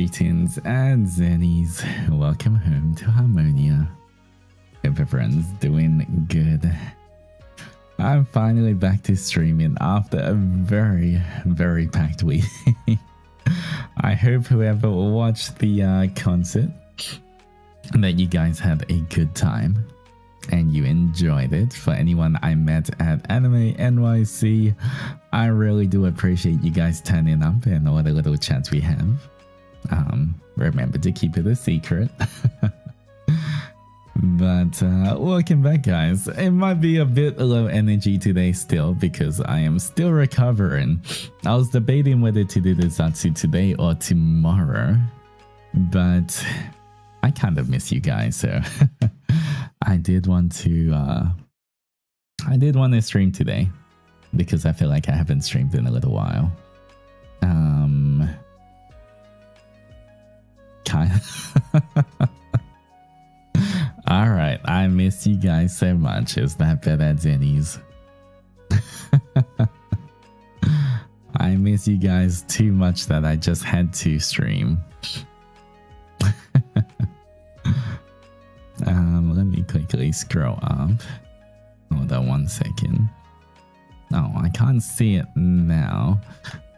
Greetings, Adzennies. Welcome home to Harmonia. Hope everyone's doing good. I'm finally back to streaming after a very packed week. I hope whoever watched the concert that you guys had a good time and you enjoyed it. For anyone I met at Anime NYC, I really do appreciate you guys turning up and all the little chats we have. Remember to keep it a secret. But welcome back, guys. It might be a bit low energy today still because I am still recovering. I was debating whether to do the Zatsu today or tomorrow, but I kind of miss you guys, so I did want to stream today because I feel like I haven't streamed in a little while. Alright, I miss you guys so much. Is that better, Adzennies? I miss you guys too much that I just had to stream. Let me quickly scroll up. Hold on 1 second. Oh, I can't see it now,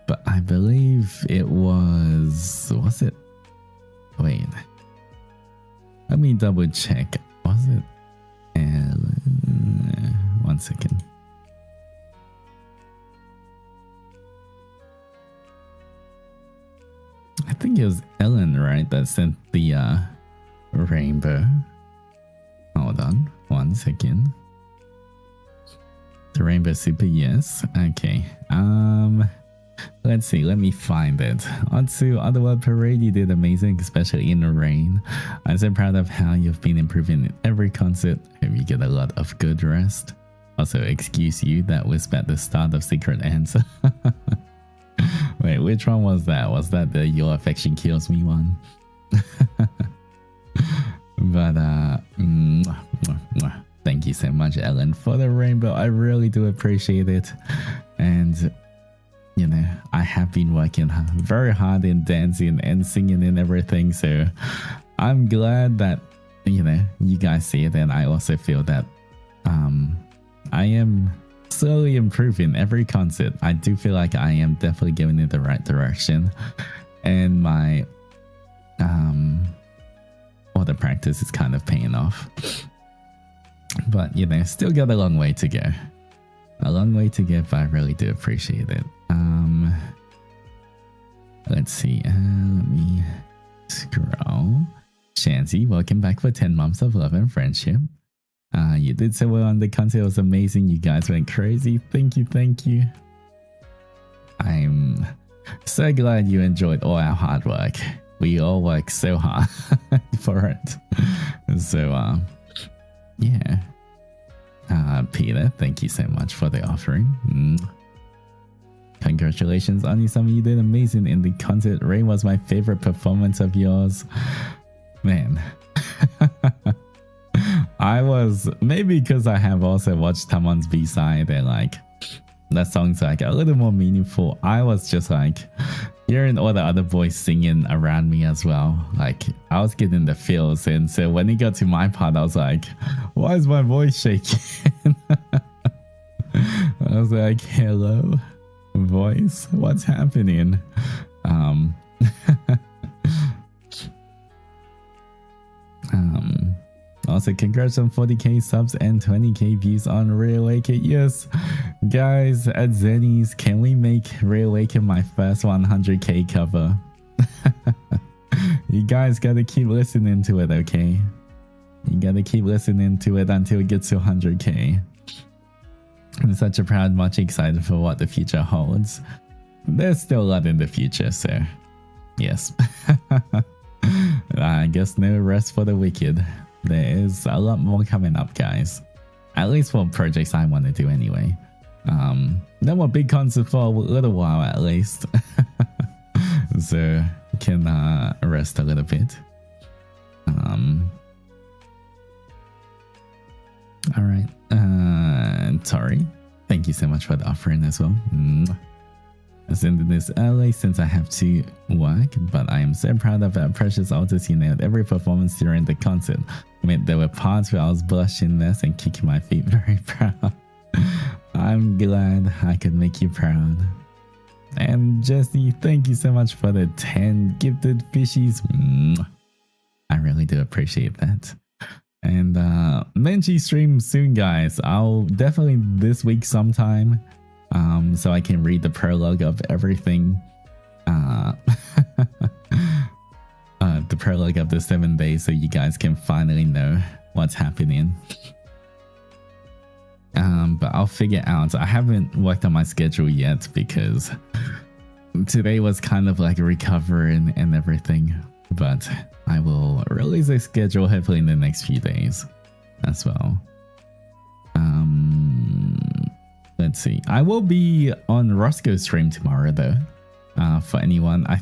but I believe it was it? Wait. Let me double check. Was it? 1 second. I think it was Ellen, right, that sent the rainbow. Hold on 1 second. The rainbow super, yes. Okay. Let's see, let me find it. Otsu, Otherworld Parade, you did amazing, especially in the rain. I'm so proud of how you've been improving in every concert. Hope you get a lot of good rest. Also, excuse you, that was at the start of Secret Answer. Wait, which one was that? Was that the Your Affection Kills Me one? But, thank you so much, Ellen, for the rainbow. I really do appreciate it. And you know, I have been working very hard in dancing and singing and everything, so I'm glad that, you know, you guys see it, and I also feel that I am slowly improving every concert. I do feel like I am definitely going in the right direction, and my all the practice is kind of paying off. But, you know, still got a long way to go. A long way to go, but I really do appreciate it. Let's see. Let me scroll. Shanzi, welcome back for 10 months of love and friendship. You did so well on the concert. It was amazing. You guys went crazy. Thank you. Thank you. I'm so glad you enjoyed all our hard work. We all work so hard for it. So, yeah. Peter, thank you so much for the offering. Congratulations, Onisama, you did amazing in the concert. Rain was my favorite performance of yours. Man. I was, maybe because I have also watched Tamon's B-side and like, that song's like a little more meaningful. I was just like, hearing all the other boys singing around me as well. Like, I was getting the feels, and so when it got to my part, I was like, why is my voice shaking? I was like, hello, voice, what's happening? Also, congrats on 40k subs and 20k views on Reawaken. Yes, guys, at Adzennies, can we make Reawaken my first 100k cover? You guys gotta keep listening to it, okay? You gotta keep listening to it until it gets to 100k. I'm such a proud, much excited for what the future holds. There's still a lot in the future, so yes. I guess no rest for the wicked. There is a lot more coming up, guys. At least for projects I want to do anyway. No more big concerts for a little while at least. So can rest a little bit. Alright. Tori, thank you so much for the offering as well. sending this early since I have to work, but I am so proud of our precious Altus. You nailed every performance during the concert. I mean, there were parts where I was blushing this and kicking my feet. Very proud. I'm glad I could make you proud. And Jesse, thank you so much for the 10 gifted fishies. I really do appreciate that. And Menchi stream soon, guys. I'll definitely this week sometime, so I can read the prologue of everything. The prologue of the 7 days, so you guys can finally know what's happening. But I'll figure out. I haven't worked on my schedule yet because today was kind of like recovering and everything. But I will release a schedule hopefully in the next few days as well. Let's see. I will be on Roscoe's stream tomorrow though. For anyone, I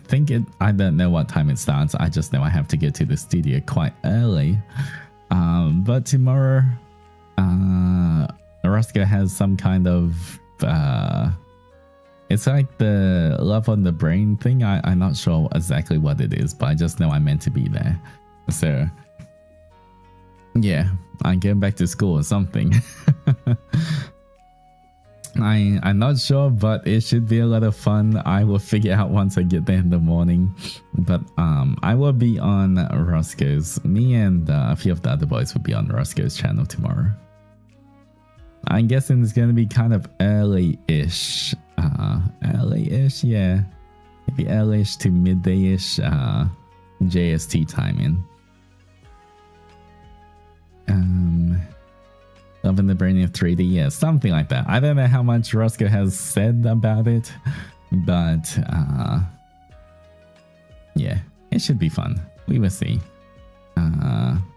don't know what time it starts. I just know I have to get to the studio quite early. But tomorrow, Roscoe has some kind of it's like the love on the brain thing. I'm not sure exactly what it is, but I just know I'm meant to be there. So yeah, I'm getting back to school or something. I'm not sure, but it should be a lot of fun. I will figure out once I get there in the morning. But I will be on Roscoe's. Me and a few of the other boys will be on Roscoe's channel tomorrow. I'm guessing it's going to be kind of early-ish. Early-ish, yeah. Maybe early-ish to midday-ish JST timing. Love in the Brain of 3D, yeah, something like that. I don't know how much Roscoe has said about it, but yeah, it should be fun. We will see.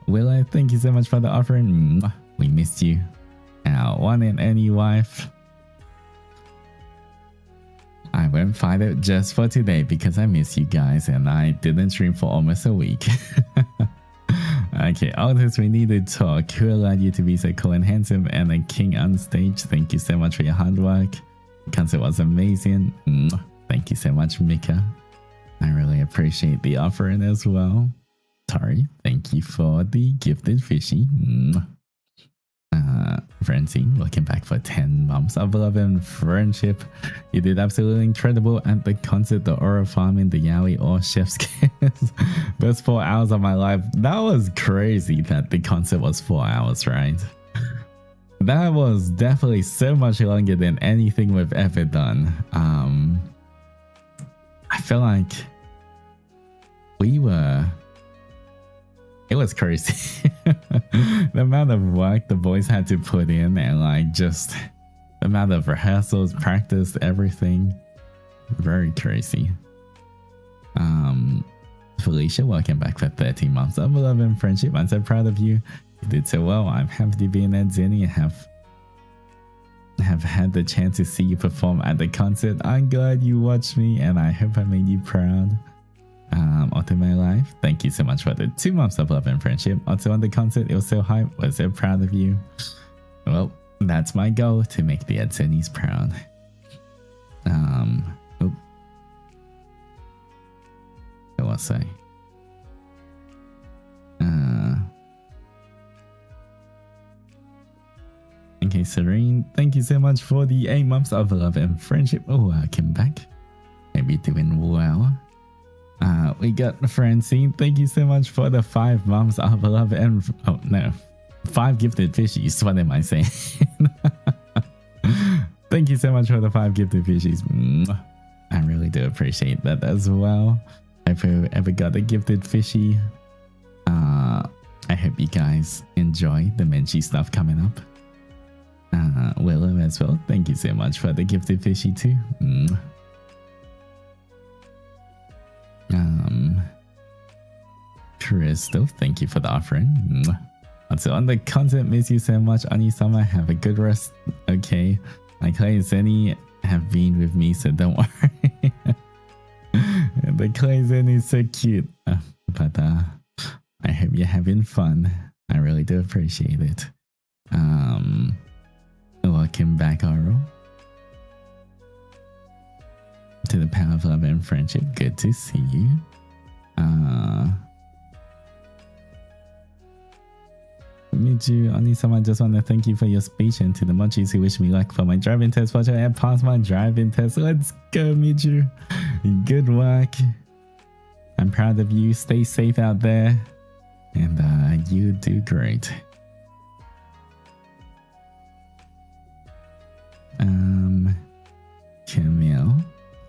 Willow, thank you so much for the offering. We missed you. Our one and only wife. I won't fight it just for today because I miss you guys and I didn't stream for almost a week. Okay, Altus, we need to talk. Who allowed you to be so cool and handsome and a king on stage? Thank you so much for your hard work. The concert was amazing. Thank you so much, Mika. I really appreciate the offering as well. Tari, thank you for the gifted fishy. Francine, welcome back for 10 months of love and friendship. You did absolutely incredible at the concert, the aura farming, the yaoi or chef's kiss. Best 4 hours of my life. That was crazy that the concert was 4 hours, right? That was definitely so much longer than anything we've ever done. I feel like it was crazy. The amount of work the boys had to put in and like just the amount of rehearsals, practice, everything. Very crazy. Felicia, welcome back for 13 months of love and friendship. I'm so proud of you. You did so well. I'm happy to be an Adzennie and have had the chance to see you perform at the concert. I'm glad you watched me and I hope I made you proud. Onto my life, thank you so much for the 2 months of love and friendship. Also on the concert, it was so hype. Was so proud of you. Well, that's my goal, to make the Adzennies proud. What was I? Okay, Serene, thank you so much for the 8 months of love and friendship. Oh, welcome back. Hope you're doing well. We got Francine, thank you so much for the 5 months of love and 5 gifted fishies. What am I saying? Thank you so much for the 5 gifted fishies. I really do appreciate that as well. If you ever got a gifted fishy, I hope you guys enjoy the Menchi stuff coming up. Willow as well, thank you so much for the gifted fishy too. Crystal, thank you for the offering. Also on the content, miss you so much. Onisama, have a good rest. Okay, my Clay and Zenny have been with me, so don't worry. The Clay Zenny is so cute. But I hope you're having fun. I really do appreciate it. Welcome back, Aro. to the power of love and friendship. Good to see you. Miju, Oni-sama, just want to thank you for your speech and to the munchies who wish me luck for my driving test. Watch out and pass my driving test. Let's go, Miju. Good work. I'm proud of you. Stay safe out there. And you do great. Camille.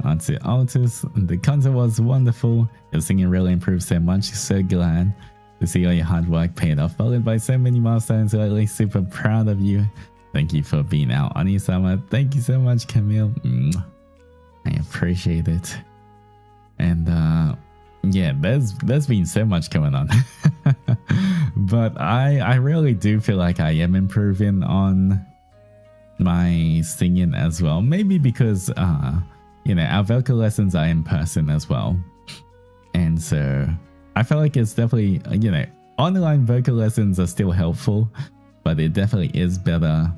On to Altus. The concert was wonderful. Your singing really improved so much. So glad to see all your hard work paid off, followed by so many milestones lately. Super proud of you. Thank you for being out, Oni-sama. Thank you so much, Camille. I appreciate it. And yeah, there's been so much going on. But I really do feel like I am improving on my singing as well. Maybe because you know, our vocal lessons are in person as well. And so I feel like it's definitely, you know, online vocal lessons are still helpful, but it definitely is better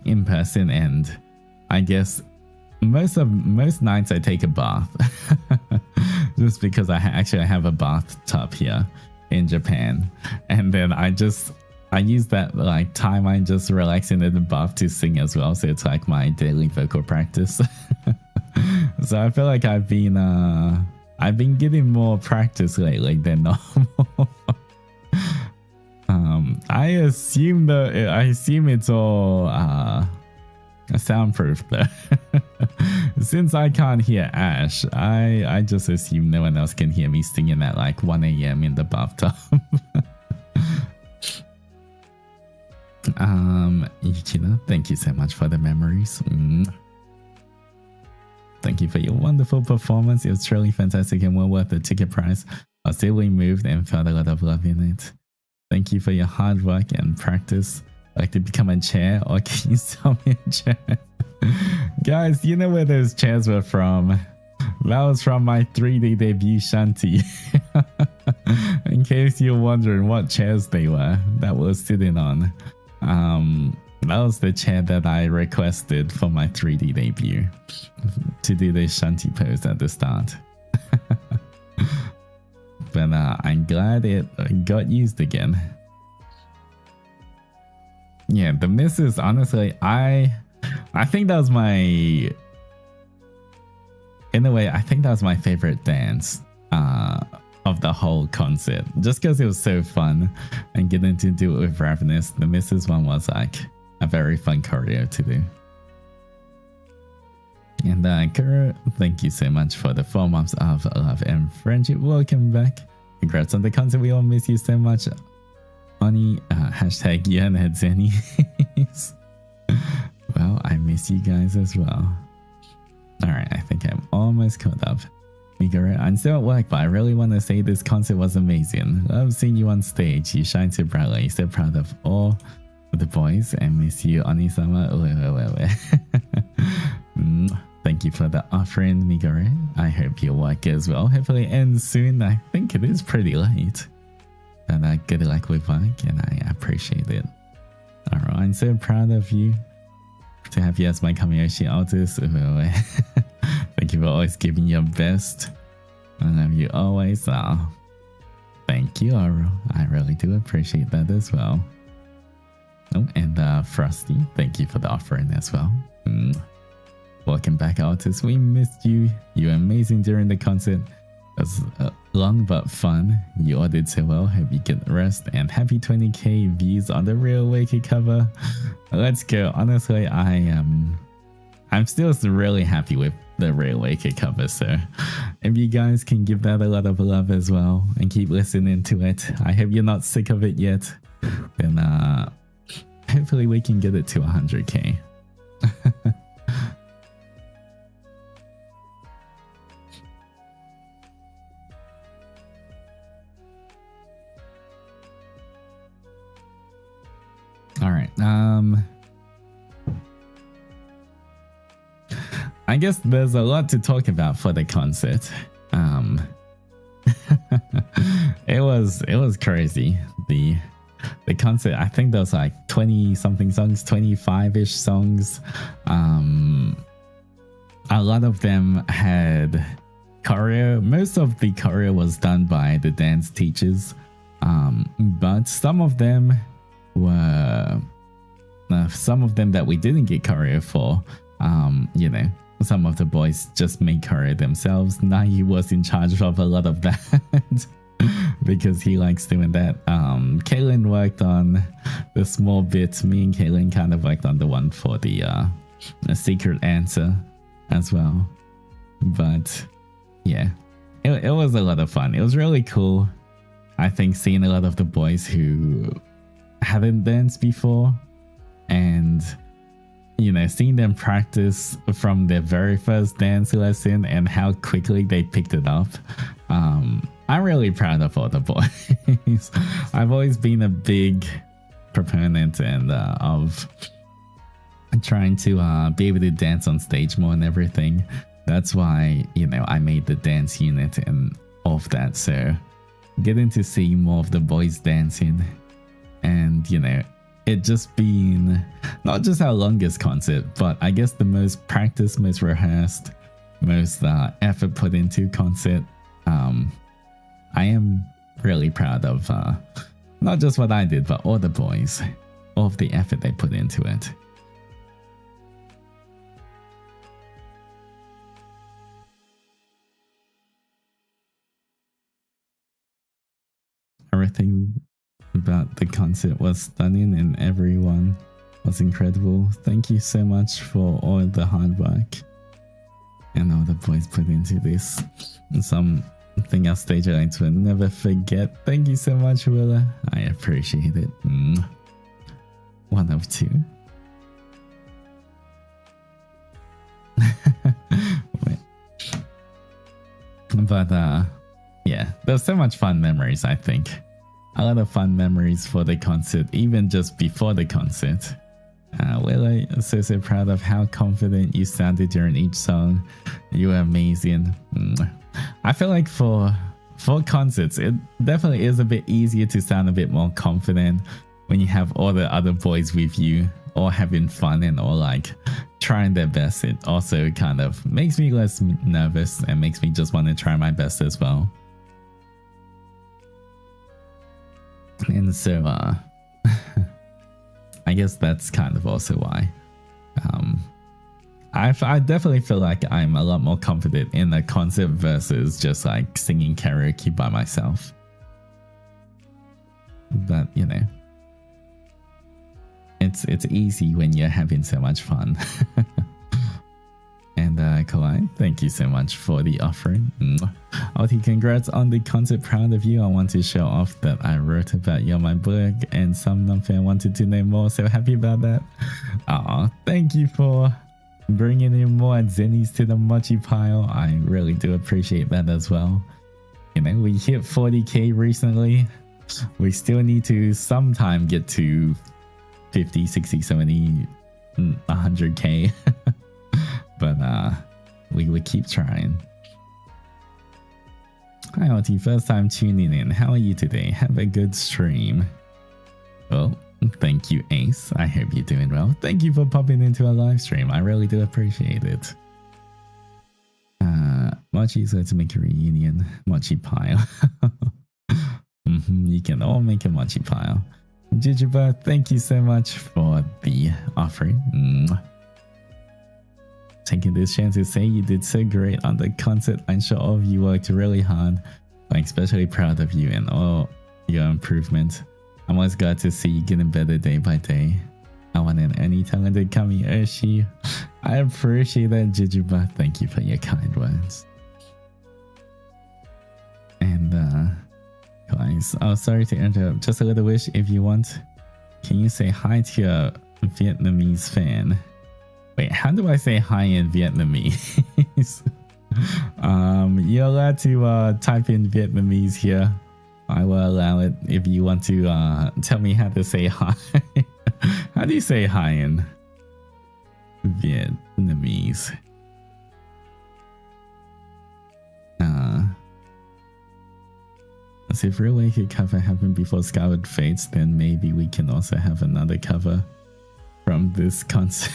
in person. And I guess most nights I take a bath just because I actually have a bathtub here in Japan, and then I use that like time I just relaxing in the bath to sing as well. So it's like my daily vocal practice. So I feel like I've been getting more practice lately than normal. I assume it's all soundproof though. Since I can't hear Ash, I just assume no one else can hear me singing at like 1 AM in the bathtub. Yukina, thank you so much for the memories. Thank you for your wonderful performance. It was truly fantastic and well worth the ticket price. I still really moved and felt a lot of love in it. Thank you for your hard work and practice. Like to become a chair, or can you sell me a chair? Guys, you know where those chairs were from? That was from my 3D debut shanty. In case you're wondering what chairs they were that we're sitting on. That was the chair that I requested for my 3D debut to do the shanty pose at the start. But I'm glad it got used again. Yeah, the misses, honestly, I think that was my... In a way, I think that was my favorite dance of the whole concert. Just because it was so fun and getting to do it with Ravanis. The misses one was like a very fun choreo to do. And Kuro, thank you so much for the 4 months of love and friendship. Welcome back. Congrats on the concert. We all miss you so much. Oni, hashtag you and Adzennies. Well, I miss you guys as well. Alright, I think I'm almost caught up. Migure, I'm still at work, but I really want to say this concert was amazing. Love seeing you on stage. You shine so brightly. So proud of all of the boys and miss you, Oni-sama. Thank you for the offering, Migure. I hope your work goes well. Hopefully it ends soon. I think it is pretty late. But good luck with work, and I appreciate it. Alright, I'm so proud of you to have you as my Kamiyoshi Altus. Thank you for always giving your best. I love you always. Oh, thank you, Aro. I really do appreciate that as well. Oh, and Frosty, thank you for the offering as well. Welcome back, Altus. We missed you. You were amazing during the concert. It was long but fun. You all did so well. Hope you get rest, and happy 20k views on the Real Waker cover. Let's go. Honestly, I'm still really happy with the Real Waker cover, so if you guys can give that a lot of love as well and keep listening to it, I hope you're not sick of it yet, then hopefully we can get it to 100k. All right. I guess there's a lot to talk about for the concert. It was crazy. The concert, I think there was like 20 something songs, 25-ish songs. a lot of them had choreo. Most of the choreo was done by the dance teachers, but some of them were some of them that we didn't get choreo for. You know, some of the boys just made choreo themselves. Nai was in charge of a lot of that because he likes doing that. Kaylin worked on the small bits. Me and Kaylin kind of worked on the one for the secret answer as well. But yeah, it was a lot of fun. It was really cool. I think seeing a lot of the boys who haven't danced before, and you know, seeing them practice from their very first dance lesson and how quickly they picked it up. I'm really proud of all the boys. I've always been a big proponent and of trying to be able to dance on stage more and everything. That's why, you know, I made the dance unit and all of that. So getting to see more of the boys dancing, and you know, it just being not just our longest concert, but I guess the most practiced, most rehearsed, most effort put into concert. I am really proud of not just what I did, but all the boys, all of the effort they put into it. Everything about the concert was stunning and everyone was incredible. Thank you so much for all the hard work and all the boys put into this. Something our stage alliance will never forget. Thank you so much, Willa. I appreciate it. 1 of 2. But yeah, there's so much fun memories, I think. A lot of fun memories for the concert, even just before the concert. Willa, so proud of how confident you sounded during each song. You were amazing. I feel like for concerts, it definitely is a bit easier to sound a bit more confident when you have all the other boys with you, all having fun and all like trying their best. It also kind of makes me less nervous and makes me just want to try my best as well. And so I guess that's kind of also why I definitely feel like I'm a lot more confident in a concert versus just like singing karaoke by myself. But you know, it's easy when you're having so much fun. And Kalai, thank you so much for the offering. Oti, congrats on the concert. Proud of you. I want to show off that I wrote about you on my blog and some non-fan wanted to know more, so happy about that. Thank you for bringing in more Adzennies to the mochi pile. I really do appreciate that as well. You know, we hit 40k recently. We still need to sometime get to 50, 60, 70, 100k. But we would keep trying. Hi Oti, first time tuning in. How are you today? Have a good stream. Well, thank you Ace. I hope you're doing well. Thank you for popping into our live stream. I really do appreciate it. Mochi's going to make a reunion. Mochi pile. You can all make a mochi pile. Jujuba, thank you so much for the offering. Taking this chance to say you did so great on the concert. I'm sure all of you worked really hard. I'm especially proud of you and all your improvement. I'm always glad to see you getting better day by day. I want an any talented Kami Urshi. I appreciate that, Jujuba. Thank you for your kind words. And guys, sorry to interrupt. Just a little wish if you want. Can you say hi to your Vietnamese fan? Wait, how do I say hi in Vietnamese? You're allowed to type in Vietnamese here. I will allow it if you want to tell me how to say hi. How do you say hi in Vietnamese? So if Real Wicked cover happened before Skyward Fates, then maybe we can also have another cover from this concert.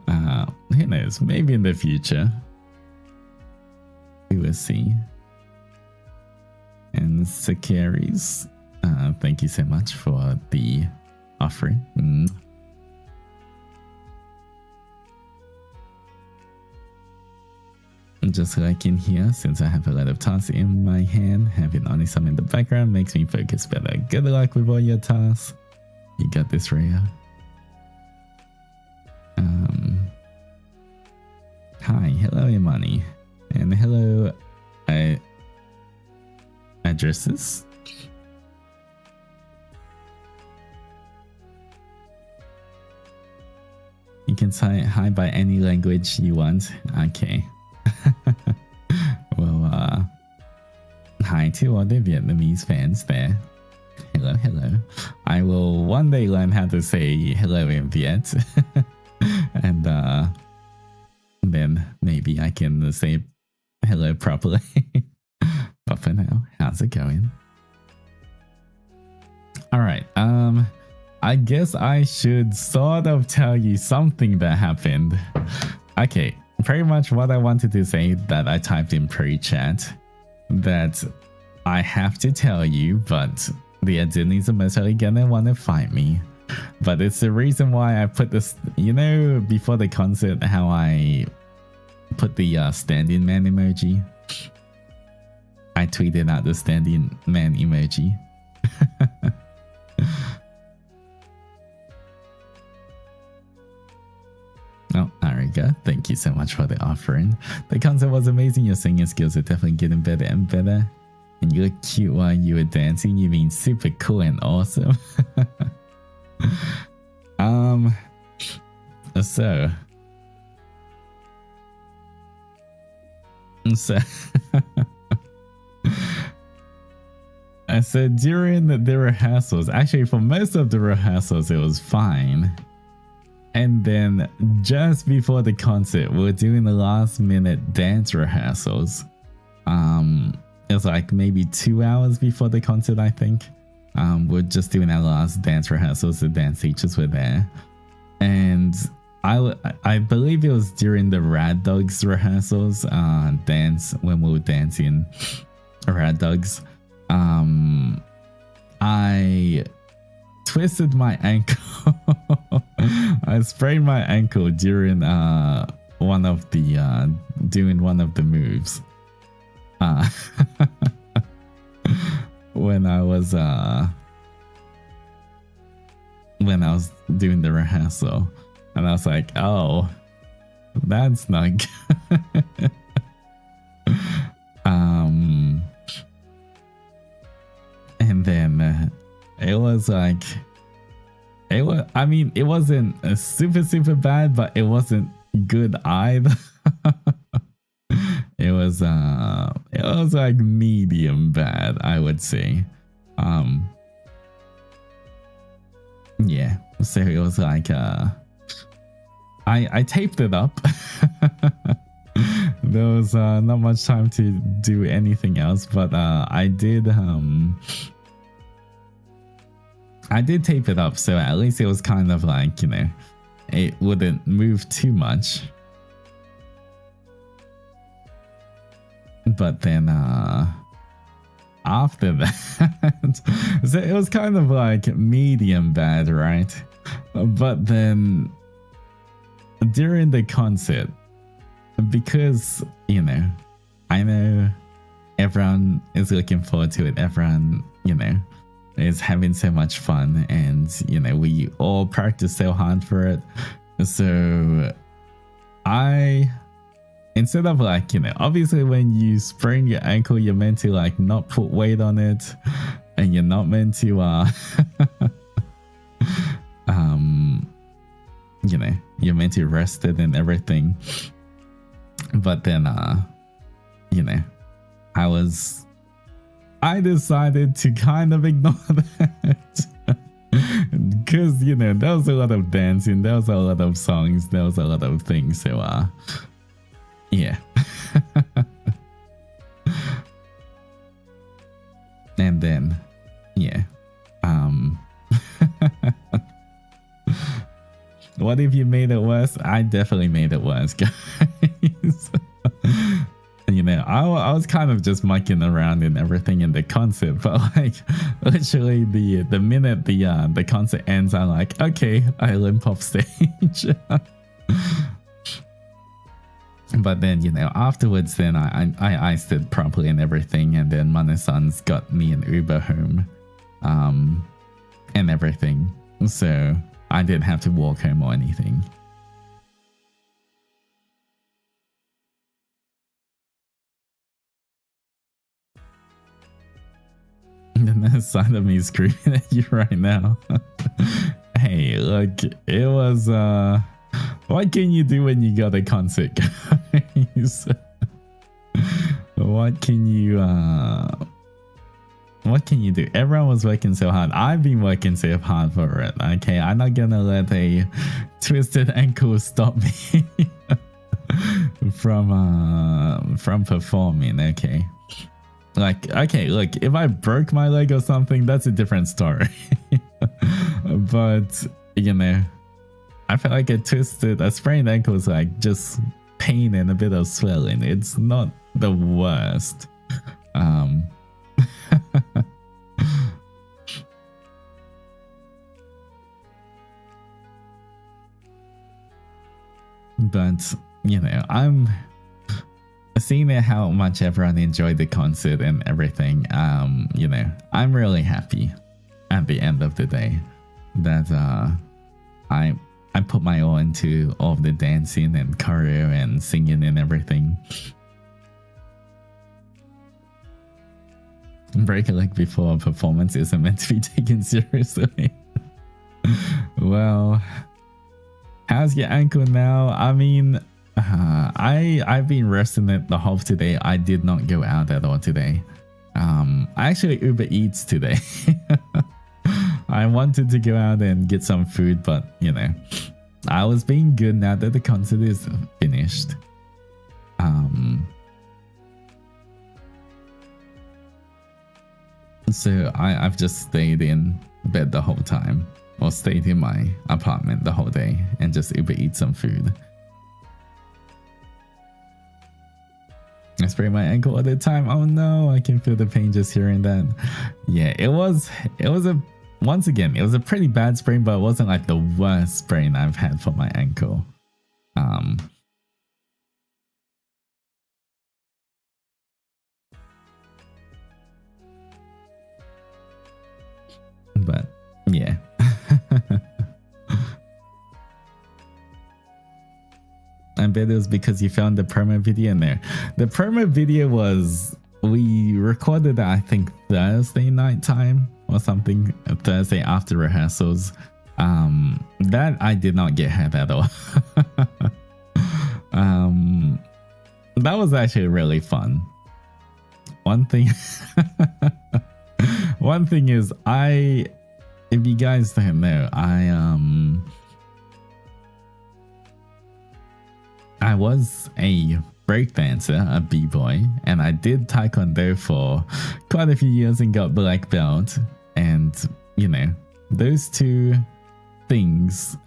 Who knows? Maybe in the future. We will see. And Sakiris, thank you so much for the offering. Just like in here, since I have a lot of tasks in my hand, having only some in the background makes me focus better. Good luck with all your tasks. You got this, Rhea. Hi, hello Imani. And hello addresses. You can say hi by any language you want. Okay. Well, hi to all the Vietnamese fans there. Hello, hello. I will one day learn how to say hello in Viet. And then maybe I can say hello properly. But for now, how's it going? Alright, I guess I should sort of tell you something that happened. Okay, pretty much what I wanted to say that I typed in pre-chat that I have to tell you, but the Adzennies are most likely gonna want to fight me. But it's the reason why I put this, you know, before the concert, how I put the standing man emoji. I tweeted out the standing man emoji. Oh, Arika, thank you so much for the offering. The concert was amazing. Your singing skills are definitely getting better and better. And you look cute while you were dancing. You mean super cool and awesome. So I said during the rehearsals, actually for most of the rehearsals, it was fine. And then just before the concert, we were doing the last minute dance rehearsals. It was like maybe 2 hours before the concert, I think. We're just doing our last dance rehearsals. The dance teachers were there. And I believe it was during the Rad Dogs rehearsals, dance, when we were dancing Rad Dogs. I twisted my ankle. I sprained my ankle during one of the doing one of the moves. When I was doing the rehearsal, and I was like, oh, that's not good. And then it was like, I mean, it wasn't super bad, but it wasn't good either. It was like medium bad, I would say. Yeah, so it was like I taped it up. There was not much time to do anything else, but I did tape it up, so at least it was kind of like, you know, it wouldn't move too much. But then after that, so it was kind of like medium bad, right? But then during the concert, because, you know, I know everyone is looking forward to it, everyone, you know, is having so much fun, and, you know, we all practice so hard for it. So instead of like, you know, obviously when you sprain your ankle, you're meant to like not put weight on it, and you're not meant to you know, you're meant to rest it and everything. But then you know, I decided to kind of ignore that. Because, you know, there was a lot of dancing, there was a lot of songs, there was a lot of things, so yeah. And then, yeah. What if you made it worse? I definitely made it worse, guys. You know, I was kind of just mucking around and everything in the concert, but like literally the minute the concert ends, I'm like, okay, I limp off stage. But then, you know, afterwards, then I iced it properly and everything, and then Mana-san's got me an Uber home, and everything, so I didn't have to walk home or anything. And the side of me screaming at you right now. Hey, look, it was what can you do when you got a concert, guys? What can you do? Everyone was working so hard. I've been working so hard for it. Okay, I'm not gonna let a twisted ankle stop me from performing. Okay. Like, okay, look, if I broke my leg or something, that's a different story. But, you know, I feel like a sprained ankle is like just pain and a bit of swelling. It's not the worst. But, you know, I'm seeing how much everyone enjoyed the concert and everything. You know, I'm really happy at the end of the day that I put my all into all of the dancing and choreo and singing and everything. Break a leg before a performance isn't meant to be taken seriously. Well, how's your ankle now? I mean, I've been resting it the whole today. I did not go out at all today. I actually Uber Eats today. I wanted to go out and get some food, but you know, I was being good now that the concert is finished. So I've just stayed in bed the whole time, or stayed in my apartment the whole day and just Uber Eat some food. I sprained my ankle all the time. Oh no, I can feel the pain just hearing that. Yeah, it was once again, it was a pretty bad sprain, but it wasn't like the worst sprain I've had for my ankle. But yeah. I bet it was because you found the promo video in there. The promo video was, we recorded that I think Thursday night time or something, Thursday after rehearsals. That I did not get hurt at all. That was actually really fun. One thing is, if you guys don't know, I was a breakdancer, a b-boy, and I did taekwondo for quite a few years and got black belt. And you know, those two things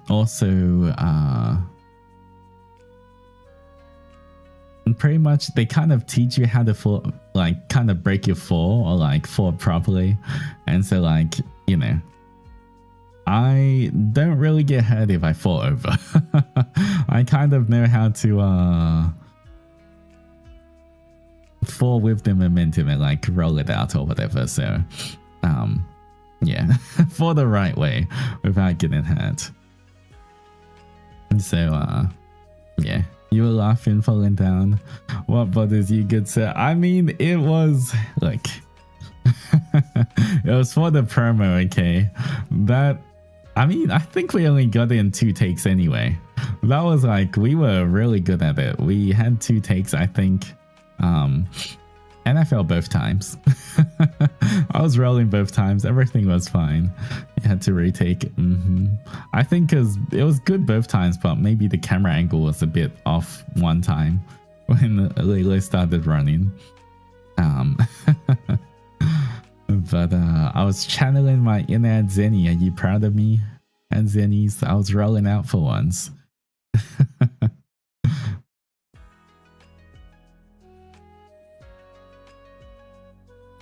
also pretty much, they kind of teach you how to fall, like kind of break your fall, or like fall properly. And so like, you know, I don't really get hurt if I fall over. I kind of know how to fall with the momentum and like roll it out or whatever. So yeah, for the right way without getting hurt. So yeah, you were laughing, falling down. What bothers you, good sir? I mean, it was like it was for the promo, okay? That, I mean, I think we only got it in 2 takes anyway. That was like, we were really good at it. We had 2 takes, I think. And I fell both times. I was rolling both times. Everything was fine. You had to retake. I think because it was good both times, but maybe the camera angle was a bit off one time when Lilo started running. But But I was channeling my inner Adzennie. Are you proud of me, Adzennies? I was rolling out for once.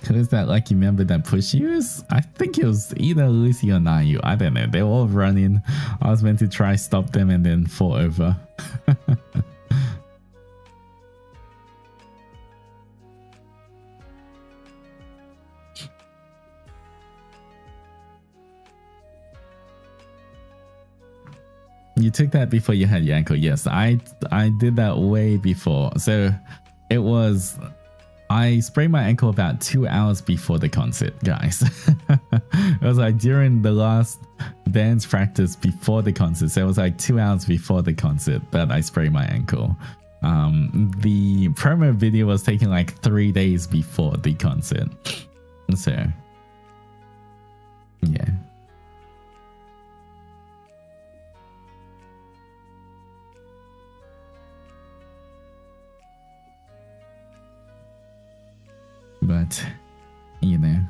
Who is that lucky member that pushed you? I think it was either Lucy or Nayu. I don't know. They were all running. I was meant to try stop them and then fall over. You took that before you had your ankle. Yes, I did that way before. So it was, I sprained my ankle about 2 hours before the concert, guys. It was like during the last dance practice before the concert. So it was like 2 hours before the concert that I sprained my ankle. The promo video was taken like 3 days before the concert. So yeah. But, you know,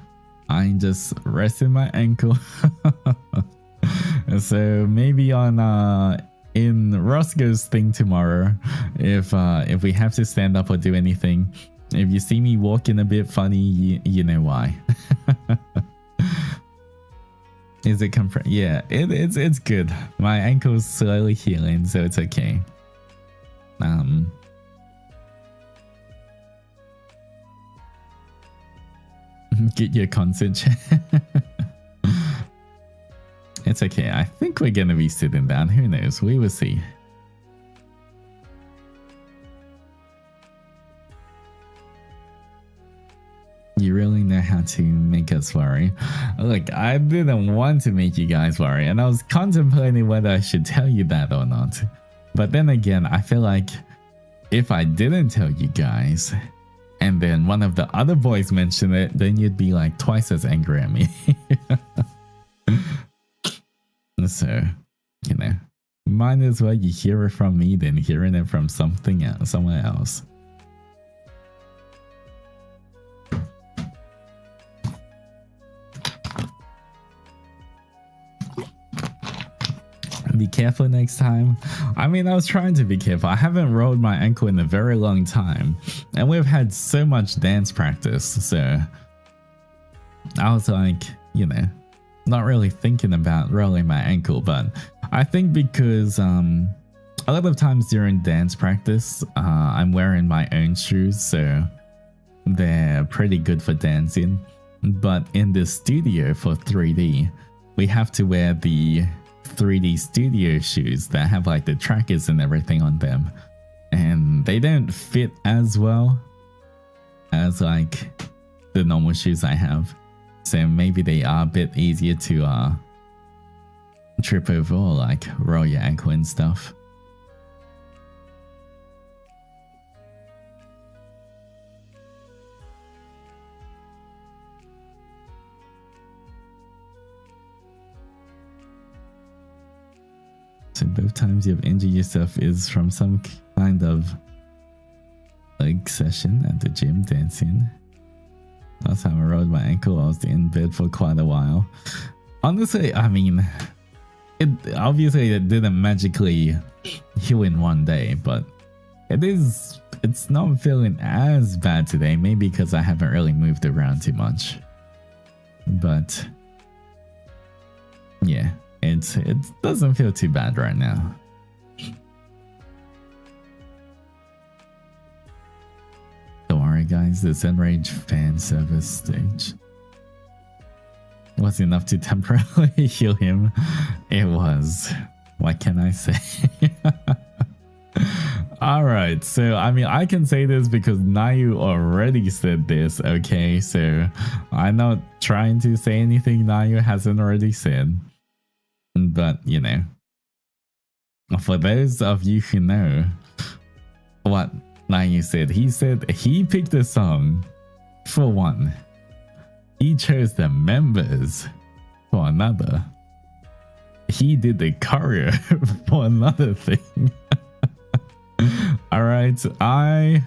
I just rested my ankle. So maybe on in Roscoe's thing tomorrow, if we have to stand up or do anything, if you see me walking a bit funny, you know why. Is it yeah, it's good. My ankle's slowly healing, so it's okay. Get your concert. It's okay. I think we're gonna be sitting down. Who knows? We will see. You really know how to make us worry. Look, I didn't want to make you guys worry, and I was contemplating whether I should tell you that or not. But then again, I feel like if I didn't tell you guys, and then one of the other boys mentioned it, then you'd be like twice as angry at me. So, you know, might as well you hear it from me than hearing it from something else, someone else. Be careful next time. I mean, I was trying to be careful. I haven't rolled my ankle in a very long time, and we've had so much dance practice, so I was like, you know, not really thinking about rolling my ankle. But I think because a lot of times during dance practice, I'm wearing my own shoes, so they're pretty good for dancing. But in the studio for 3D, we have to wear the 3D studio shoes that have like the trackers and everything on them, and they don't fit as well as like the normal shoes I have, so maybe they are a bit easier to trip over or like roll your ankle and stuff. So both times you've injured yourself is from some kind of like session at the gym dancing. Last time I rolled my ankle, I was in bed for quite a while. Honestly, I mean, obviously it didn't magically heal in one day, but it's not feeling as bad today, maybe because I haven't really moved around too much. But yeah. It doesn't feel too bad right now. Don't worry guys, the Zenrage fan service stage was enough to temporarily heal him. It was. What can I say? Alright, so I mean I can say this because Nayu already said this, okay? So I'm not trying to say anything Nayu hasn't already said. But, you know, for those of you who know what Nayu said he picked a song for one. He chose the members for another. He did the choreo for another thing. Alright, I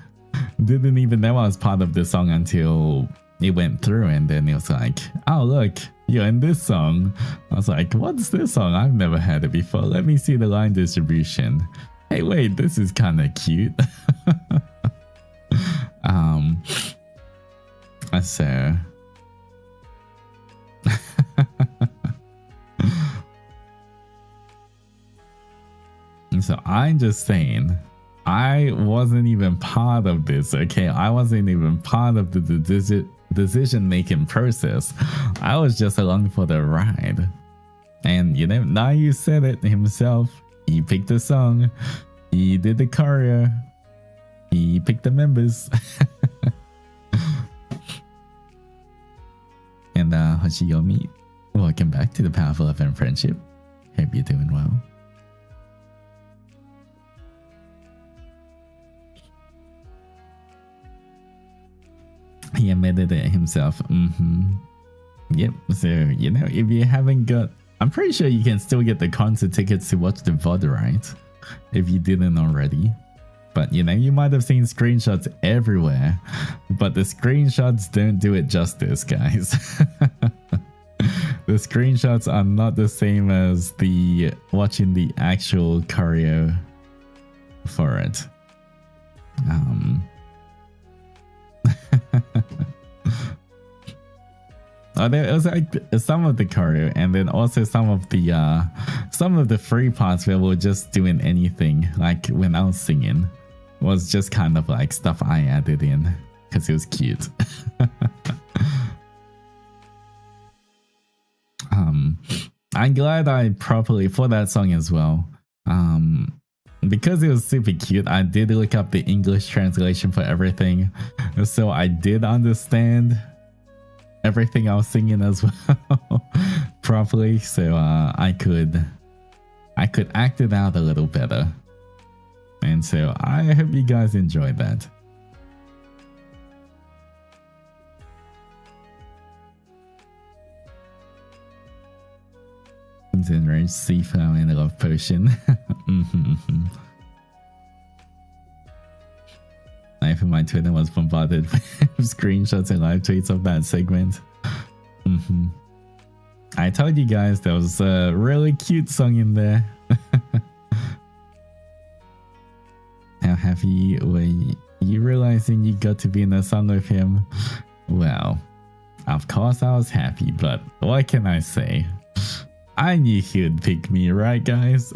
didn't even know I was part of the song until it went through, and then it was like, oh look, you're in this song. I was like, what's this song? I've never heard it before. Let me see the line distribution. Hey, wait, this is kind of cute. So so I'm just saying, I wasn't even part of this, okay? I wasn't even part of the decision-making process. I was just along for the ride. And you know, now you said it himself. He picked the song. He did the choreo. He picked the members. And Hoshiyomi, welcome back to the Powerful Love and Friendship. Hope you're doing well. He admitted it himself. Yep. So, you know, if you haven't got, I'm pretty sure you can still get the concert tickets to watch the VOD, right? If you didn't already. But, you know, you might have seen screenshots everywhere, but the screenshots don't do it justice, guys. The screenshots are not the same as the watching the actual choreo for it. There was like some of the choreo, and then also some of the free parts where we're just doing anything, like when I was singing, was just kind of like stuff I added in because it was cute. I'm glad I properly for that song as well. Because it was super cute, I did look up the English translation for everything, so I did understand everything I was singing as well properly, so I could act it out a little better. And so I hope you guys enjoyed that. Enraged Seafowl and Love Potion. I for my Twitter was bombarded with screenshots and live tweets of that segment. I told you guys there was a really cute song in there. How happy were you realizing you got to be in a song with him? Well, of course I was happy, but what can I say? I knew he would pick me, right guys?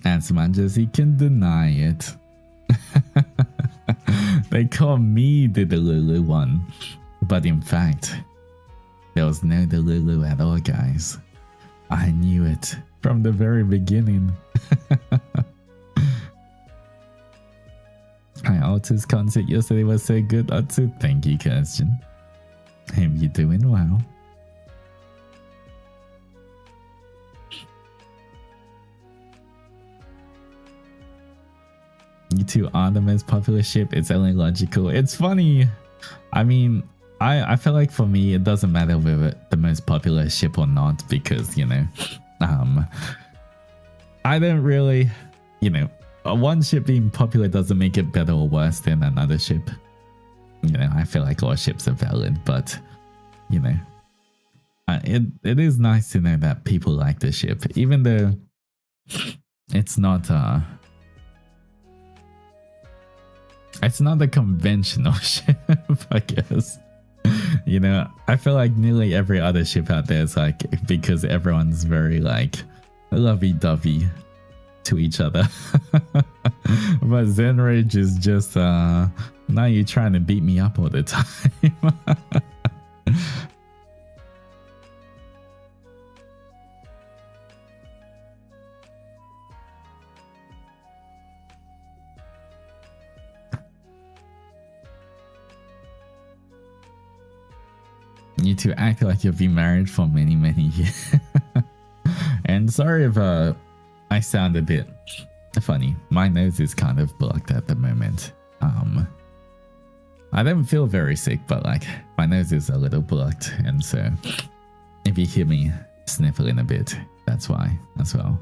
As much as he can deny it. They call me the Delulu one, but in fact, there was no Delulu at all, guys. I knew it from the very beginning. My Altus concert yesterday was so good. Otsu, thank you, Kirsten. Hope you're doing well. You two are the most popular ship. It's only logical. It's funny. I mean, I feel like for me, it doesn't matter whether the most popular ship or not, because, you know, I don't really, you know, one ship being popular doesn't make it better or worse than another ship. You know, I feel like all ships are valid, but, you know, it is nice to know that people like the ship, even though it's not a conventional ship, I guess. You know, I feel like nearly every other ship out there is like, because everyone's very like lovey-dovey to each other. But Zenrage is just now you're trying to beat me up all the time. You two act like you've been married for many years. And sorry if I sound a bit funny. My nose is kind of blocked at the moment. I don't feel very sick, but like my nose is a little blocked, and so if you hear me sniffling a bit, that's why as well.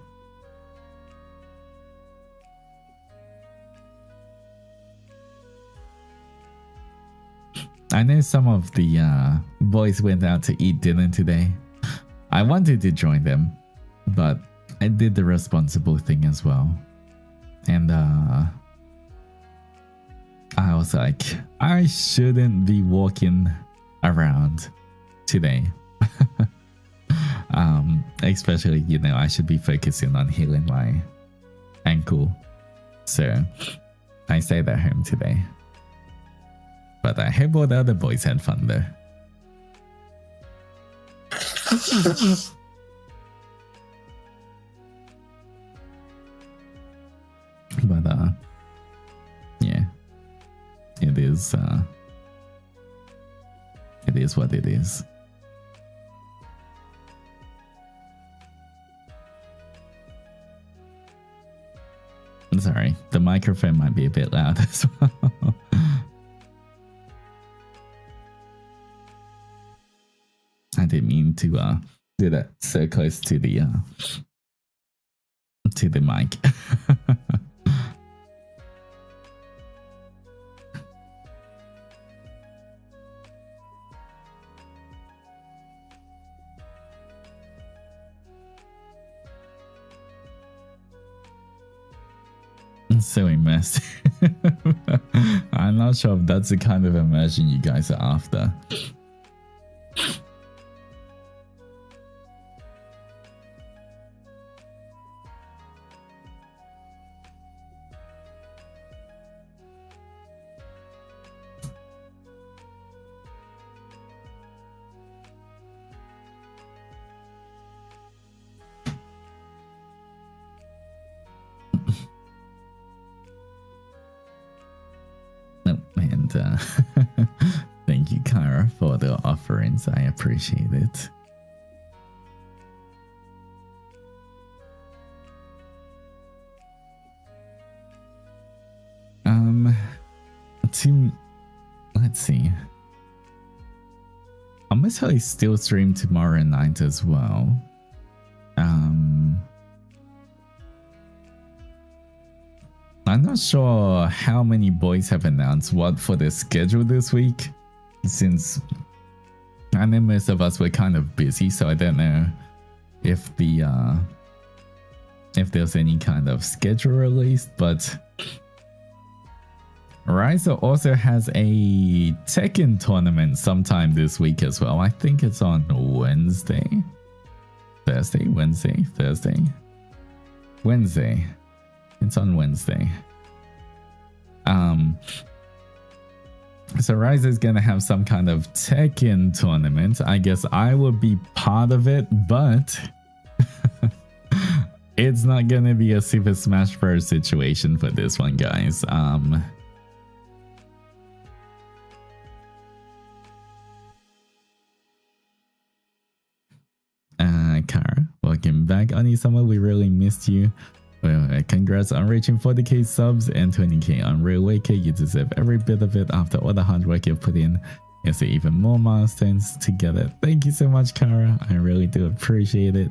I know some of the boys went out to eat dinner today. I wanted to join them, but I did the responsible thing as well. And I was like, I shouldn't be walking around today. Especially, you know, I should be focusing on healing my ankle. So I stayed at home today. But I hope all the other boys had fun though. But yeah, it is what it is. I'm sorry, the microphone might be a bit loud as well. I didn't mean to do that so close to the mic. I'm so immersed. I'm not sure if that's the kind of immersion you guys are after. Thank you, Kara, for the offerings. I appreciate it. Let's see. I'll most likely still stream tomorrow night as well. I'm not sure how many boys have announced what for their schedule this week, since I know most of us were kind of busy, so I don't know if there's any kind of schedule released. But Ryza also has a Tekken tournament sometime this week as well. I think it's on Wednesday. Wednesday. It's on Wednesday. So Ryza is gonna have some kind of Tekken tournament. I guess I will be part of it, but it's not gonna be a Super Smash Bros. Situation for this one, guys. Kara, welcome back. Onimaru, we really missed you. Well, congrats on reaching 40k subs and 20k on Real Waker. You deserve every bit of it after all the hard work you've put in. Yes, even more milestones together. Thank you so much, Kara. I really do appreciate it.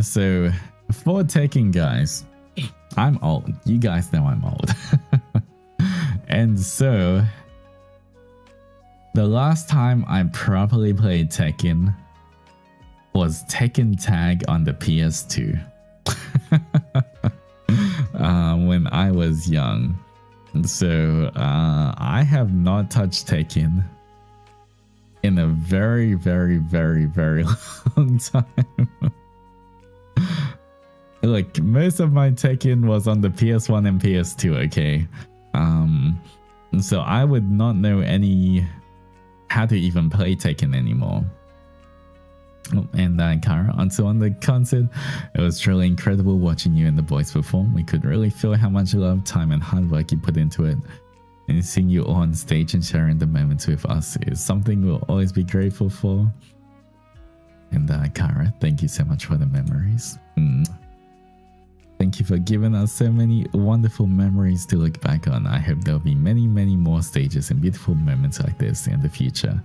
So for Tekken, guys, I'm old. You guys know I'm old. And so the last time I properly played Tekken was Tekken Tag on the PS2 when I was young. So I have not touched Tekken in a very, very, very, very long time. Look, most of my Tekken was on the PS1 and PS2, okay? So I would not know how to even play Tekken anymore. And Kara, until on the concert, it was truly incredible watching you and the boys perform. We could really feel how much love, time, and hard work you put into it. And seeing you all on stage and sharing the moments with us is something we'll always be grateful for. And Kara, thank you so much for the memories. Thank you for giving us so many wonderful memories to look back on. I hope there'll be many, many more stages and beautiful moments like this in the future.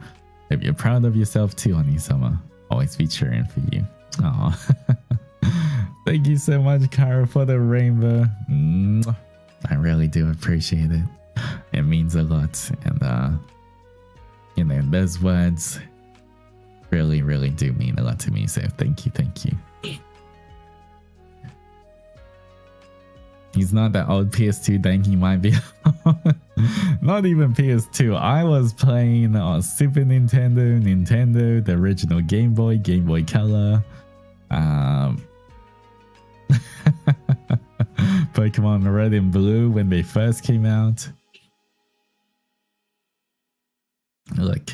Hope you're proud of yourself too, Onisama. Always be cheering for you. Aw. Thank you so much, Kara, for the rainbow. I really do appreciate it. It means a lot. And, you know, those words really, really do mean a lot to me. So thank you, thank you. He's not that old PS2, then he might be. Not even PS2. I was playing on Super Nintendo, the original Game Boy Color. Pokemon Red and Blue when they first came out. Look,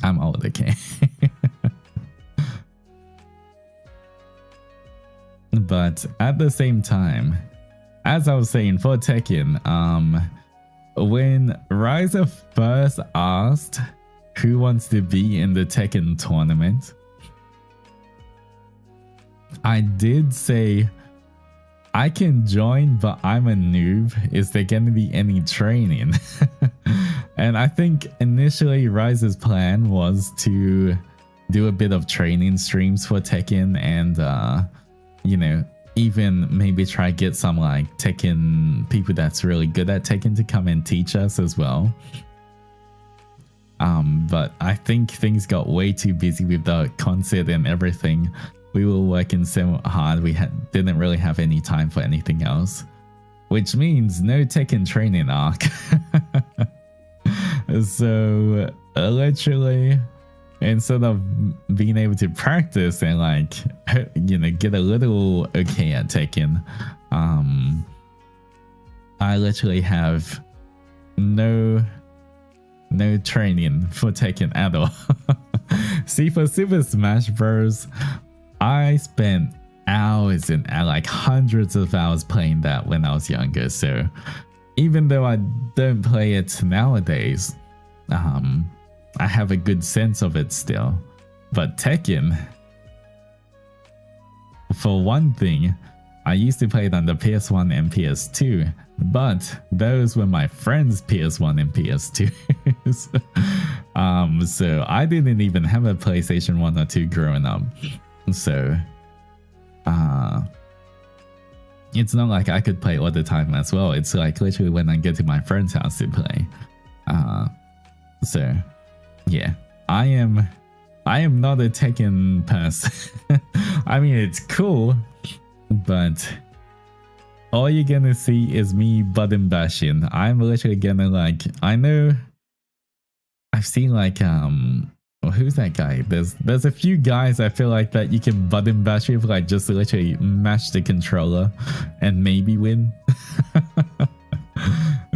I'm old, okay? But at the same time, as I was saying for Tekken, when Ryza first asked who wants to be in the Tekken tournament, I did say I can join, but I'm a noob. Is there going to be any training? And I think initially Ryza's plan was to do a bit of training streams for Tekken and, you know, even maybe try get some like Tekken people that's really good at Tekken to come and teach us as well. But I think things got way too busy with the concert and everything. We were working so hard, we didn't really have any time for anything else. Which means no Tekken training arc. So literally, instead of being able to practice and like, you know, get a little okay at Tekken, I literally have no training for Tekken at all. See, for Super Smash Bros, I spent hours and like hundreds of hours playing that when I was younger. So even though I don't play it nowadays, I have a good sense of it still. But Tekken, for one thing, I used to play it on the PS1 and PS2, but those were my friends' PS1 and PS2s. So I didn't even have a PlayStation 1 or 2 growing up. So it's not like I could play all the time as well. It's like literally when I get to my friend's house to play. So yeah, I am not a Tekken person. I mean, it's cool, but all you're gonna see is me button bashing. I'm literally gonna like, I know I've seen like who's that guy? There's a few guys I feel like that you can button bash with, like just literally mash the controller and maybe win.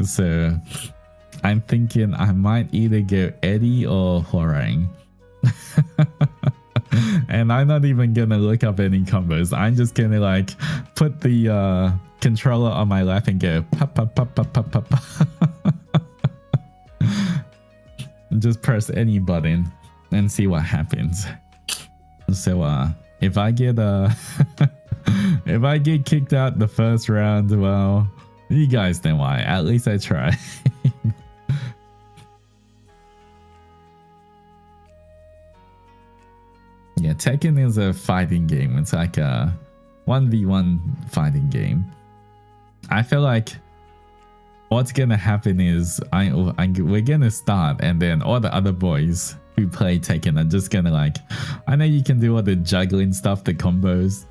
So I'm thinking I might either go Eddie or Hwoarang. And I'm not even gonna look up any combos. I'm just gonna like put the controller on my lap and go pop pop pop pop pop pop pop. Just press any button and see what happens. So if I get if I get kicked out the first round, well, you guys know why. At least I tried. Yeah, Tekken is a fighting game. It's like a 1v1 fighting game. I feel like what's gonna happen is we're gonna start, and then all the other boys who play Tekken are just gonna like, I know you can do all the juggling stuff, the combos,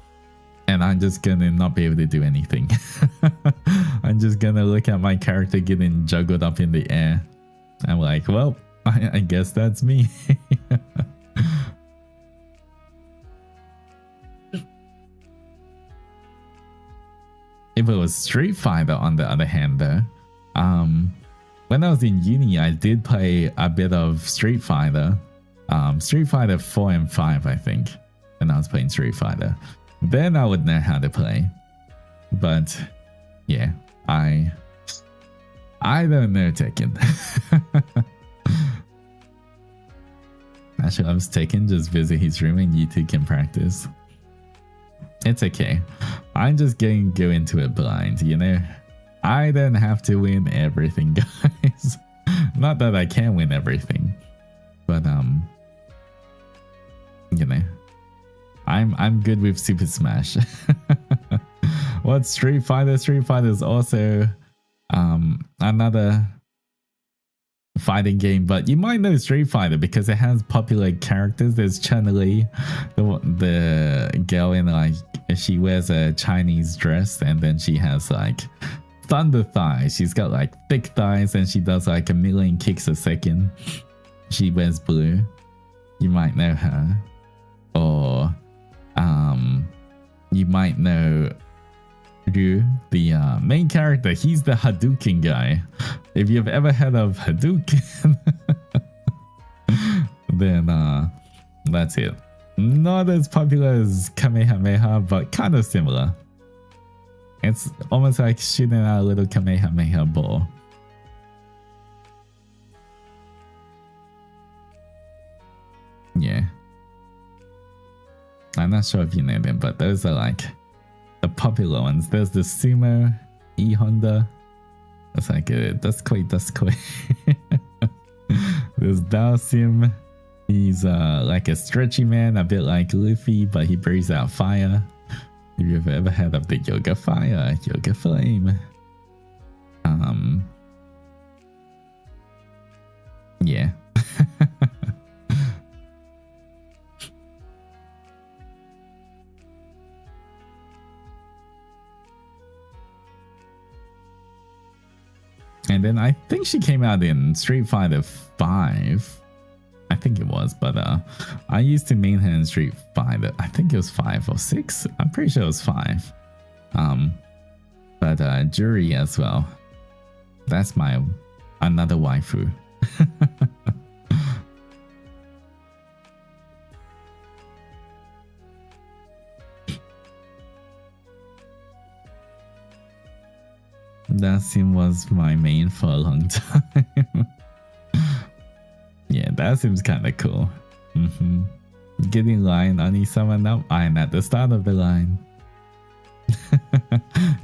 and I'm just gonna not be able to do anything. I'm just gonna look at my character getting juggled up in the air. I'm like, well, I guess that's me. If it was Street Fighter, on the other hand, though, when I was in uni, I did play a bit of Street Fighter, Street Fighter 4 and 5, I think, when I was playing Street Fighter. Then I would know how to play. But yeah, I don't know Tekken. Actually, I was Tekken, just visit his room and you two can practice. It's okay. I'm just going to go into it blind, you know? I don't have to win everything, guys. Not that I can win everything, but you know, I'm good with Super Smash. What Street Fighter? Street Fighter is also another fighting game, but you might know Street Fighter because it has popular characters. There's Chun-Li, the girl in like, she wears a Chinese dress and then she has like thunder thighs. She's got like thick thighs and she does like 1,000,000 kicks a second. She wears blue. You might know her. Or you might know Ryu, the main character. He's the Hadouken guy. If you've ever heard of Hadouken, then that's it. Not as popular as Kamehameha, but kind of similar. It's almost like shooting out a little Kamehameha ball. Yeah. I'm not sure if you know them, but those are like the popular ones. There's the Sumo, E-Honda. That's like a that's quite. There's Dalsim. He's like a stretchy man, a bit like Luffy, but he breathes out fire. If you've ever heard of the Yoga Fire, Yoga Flame. Yeah. And then I think she came out in Street Fighter 5. I think it was, but I used to main her in Street Fighter. I think it was 5 or 6. I'm pretty sure it was 5. But Jury as well. That's my another waifu. Dalsim was my main for a long time. Yeah, that seems kind of cool. Getting line, Oni-sama, now I'm at the start of the line.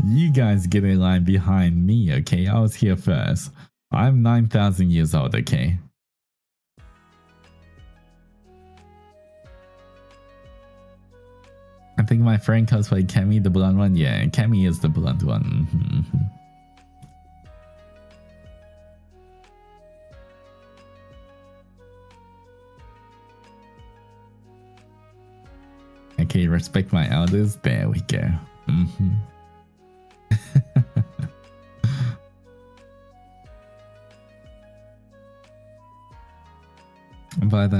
You guys get in line behind me, okay? I was here first. I'm 9,000 years old, okay? I think my friend cosplayed Cammy, the blonde one. Yeah, Cammy is the blonde one. Okay, respect my elders. There we go. But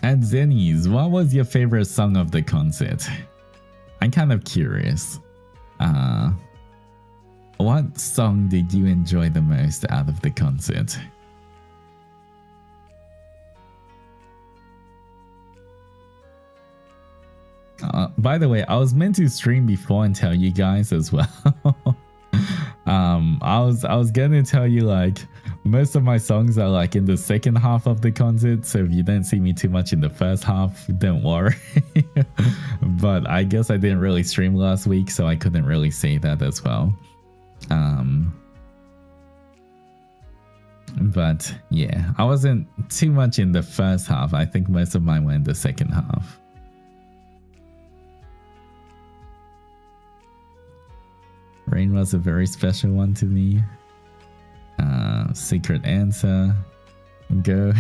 Adzennies, what was your favorite song of the concert? I'm kind of curious. What song did you enjoy the most out of the concert? By the way, I was meant to stream before and tell you guys as well. I was gonna tell you like most of my songs are like in the second half of the concert, so if you don't see me too much in the first half, don't worry. But I guess I didn't really stream last week, so I couldn't really say that as well. But yeah, I wasn't too much in the first half. I think most of mine were in the second half. Rain was a very special one to me. Secret Answer. Go.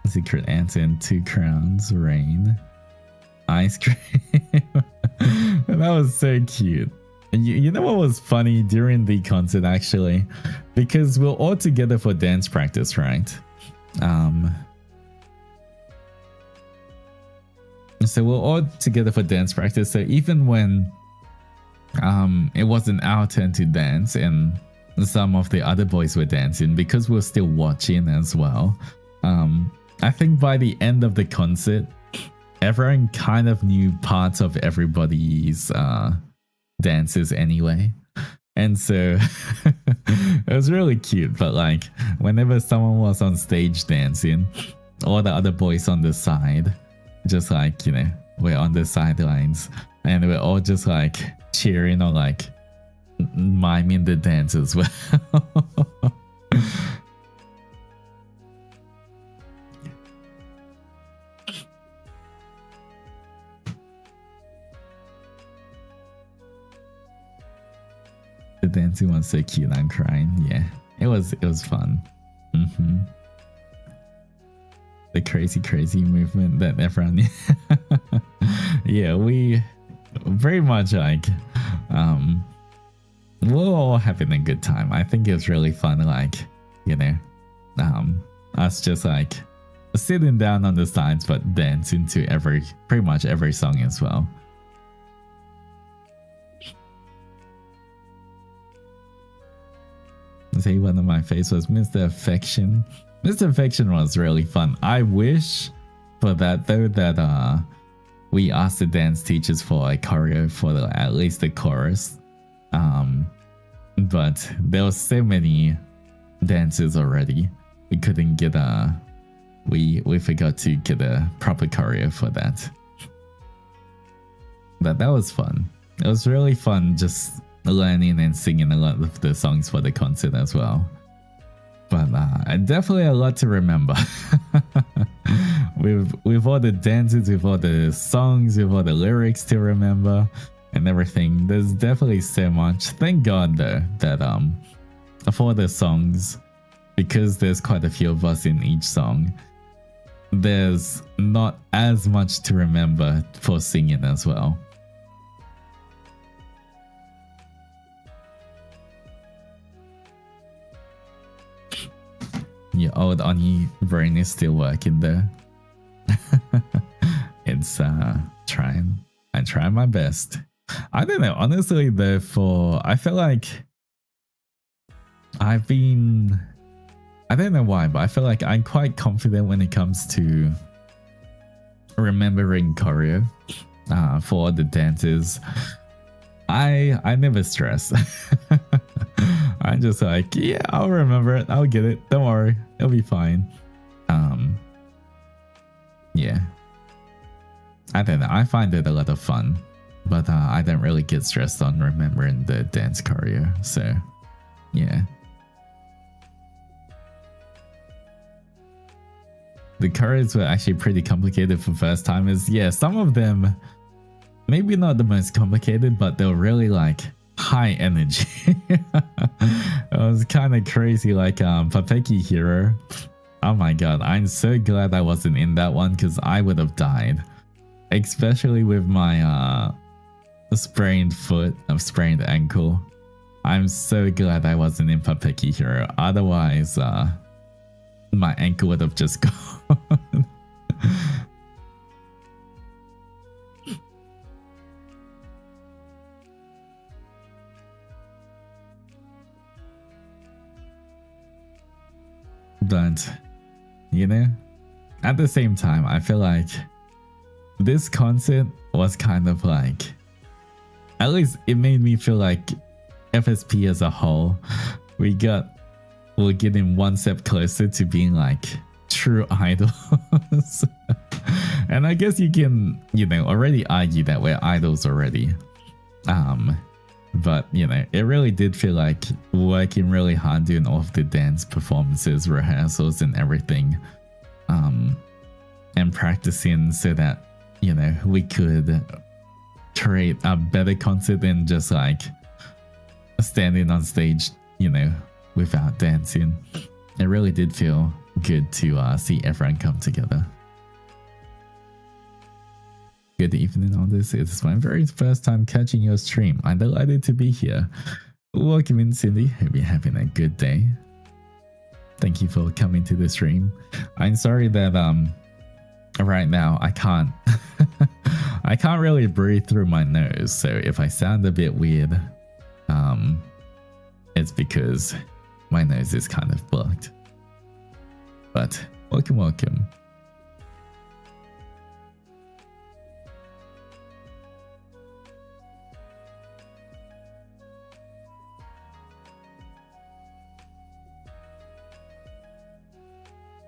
Secret Answer and 2 Crowns. Rain. Ice Cream. That was so cute. And you know what was funny during the concert actually? Because we're all together for dance practice, right? So we're all together for dance practice. So even when it wasn't our turn to dance and some of the other boys were dancing, because we're still watching as well, I think by the end of the concert, everyone kind of knew parts of everybody's dances anyway. And so it was really cute. But like whenever someone was on stage dancing, all the other boys on the side just like, you know, were on the sidelines, and we're all just like cheering or like miming the dance as well. The dancing was so cute. I'm crying. Yeah, it was fun. The crazy movement that everyone. Yeah, we very much like we're all having a good time. I think it was really fun, like, you know, us just like sitting down on the sides but dancing to pretty much every song as well. Say one of my favorites was Mr. Affection. Mr. Affection was really fun. I wish for that though that we asked the dance teachers for a choreo for at least the chorus. But there were so many dances already. We couldn't get we forgot to get a proper choreo for that. But that was fun. It was really fun just learning and singing a lot of the songs for the concert as well. But definitely a lot to remember. with all the dances, with all the songs, with all the lyrics to remember and everything. There's definitely so much. Thank God though that for the songs, because there's quite a few of us in each song, there's not as much to remember for singing as well. Your old Onimaru is still working there. It's I try my best. I don't know, honestly though, I feel like I don't know why, but I feel like I'm quite confident when it comes to remembering choreo for the dances. I never stress. I'm just like, yeah, I'll remember it. I'll get it. Don't worry. It'll be fine. Yeah. I don't know. I find it a lot of fun, but I don't really get stressed on remembering the dance choreo. So, yeah. The choreos were actually pretty complicated for first timers. Yeah, some of them, maybe not the most complicated, but they were really like high energy. It was kind of crazy, like Papeki Hero. Oh my god, I'm so glad I wasn't in that one because I would have died. Especially with my sprained foot, sprained ankle. I'm so glad I wasn't in Papeki Hero. Otherwise, my ankle would have just gone. But, you know, at the same time, I feel like this concert was kind of like, at least it made me feel like FSP as a whole, we're getting one step closer to being like true idols. And I guess you can, you know, already argue that we're idols already. But, you know, it really did feel like working really hard doing all of the dance performances, rehearsals and everything. And practicing so that, you know, we could create a better concert than just like standing on stage, you know, without dancing. It really did feel good to see everyone come together. Good evening, Altus. It's my very first time catching your stream. I'm delighted to be here. Welcome in, Cindy. Hope you're having a good day. Thank you for coming to the stream. I'm sorry that right now I can't I can't really breathe through my nose. So if I sound a bit weird, it's because my nose is kind of blocked. But welcome.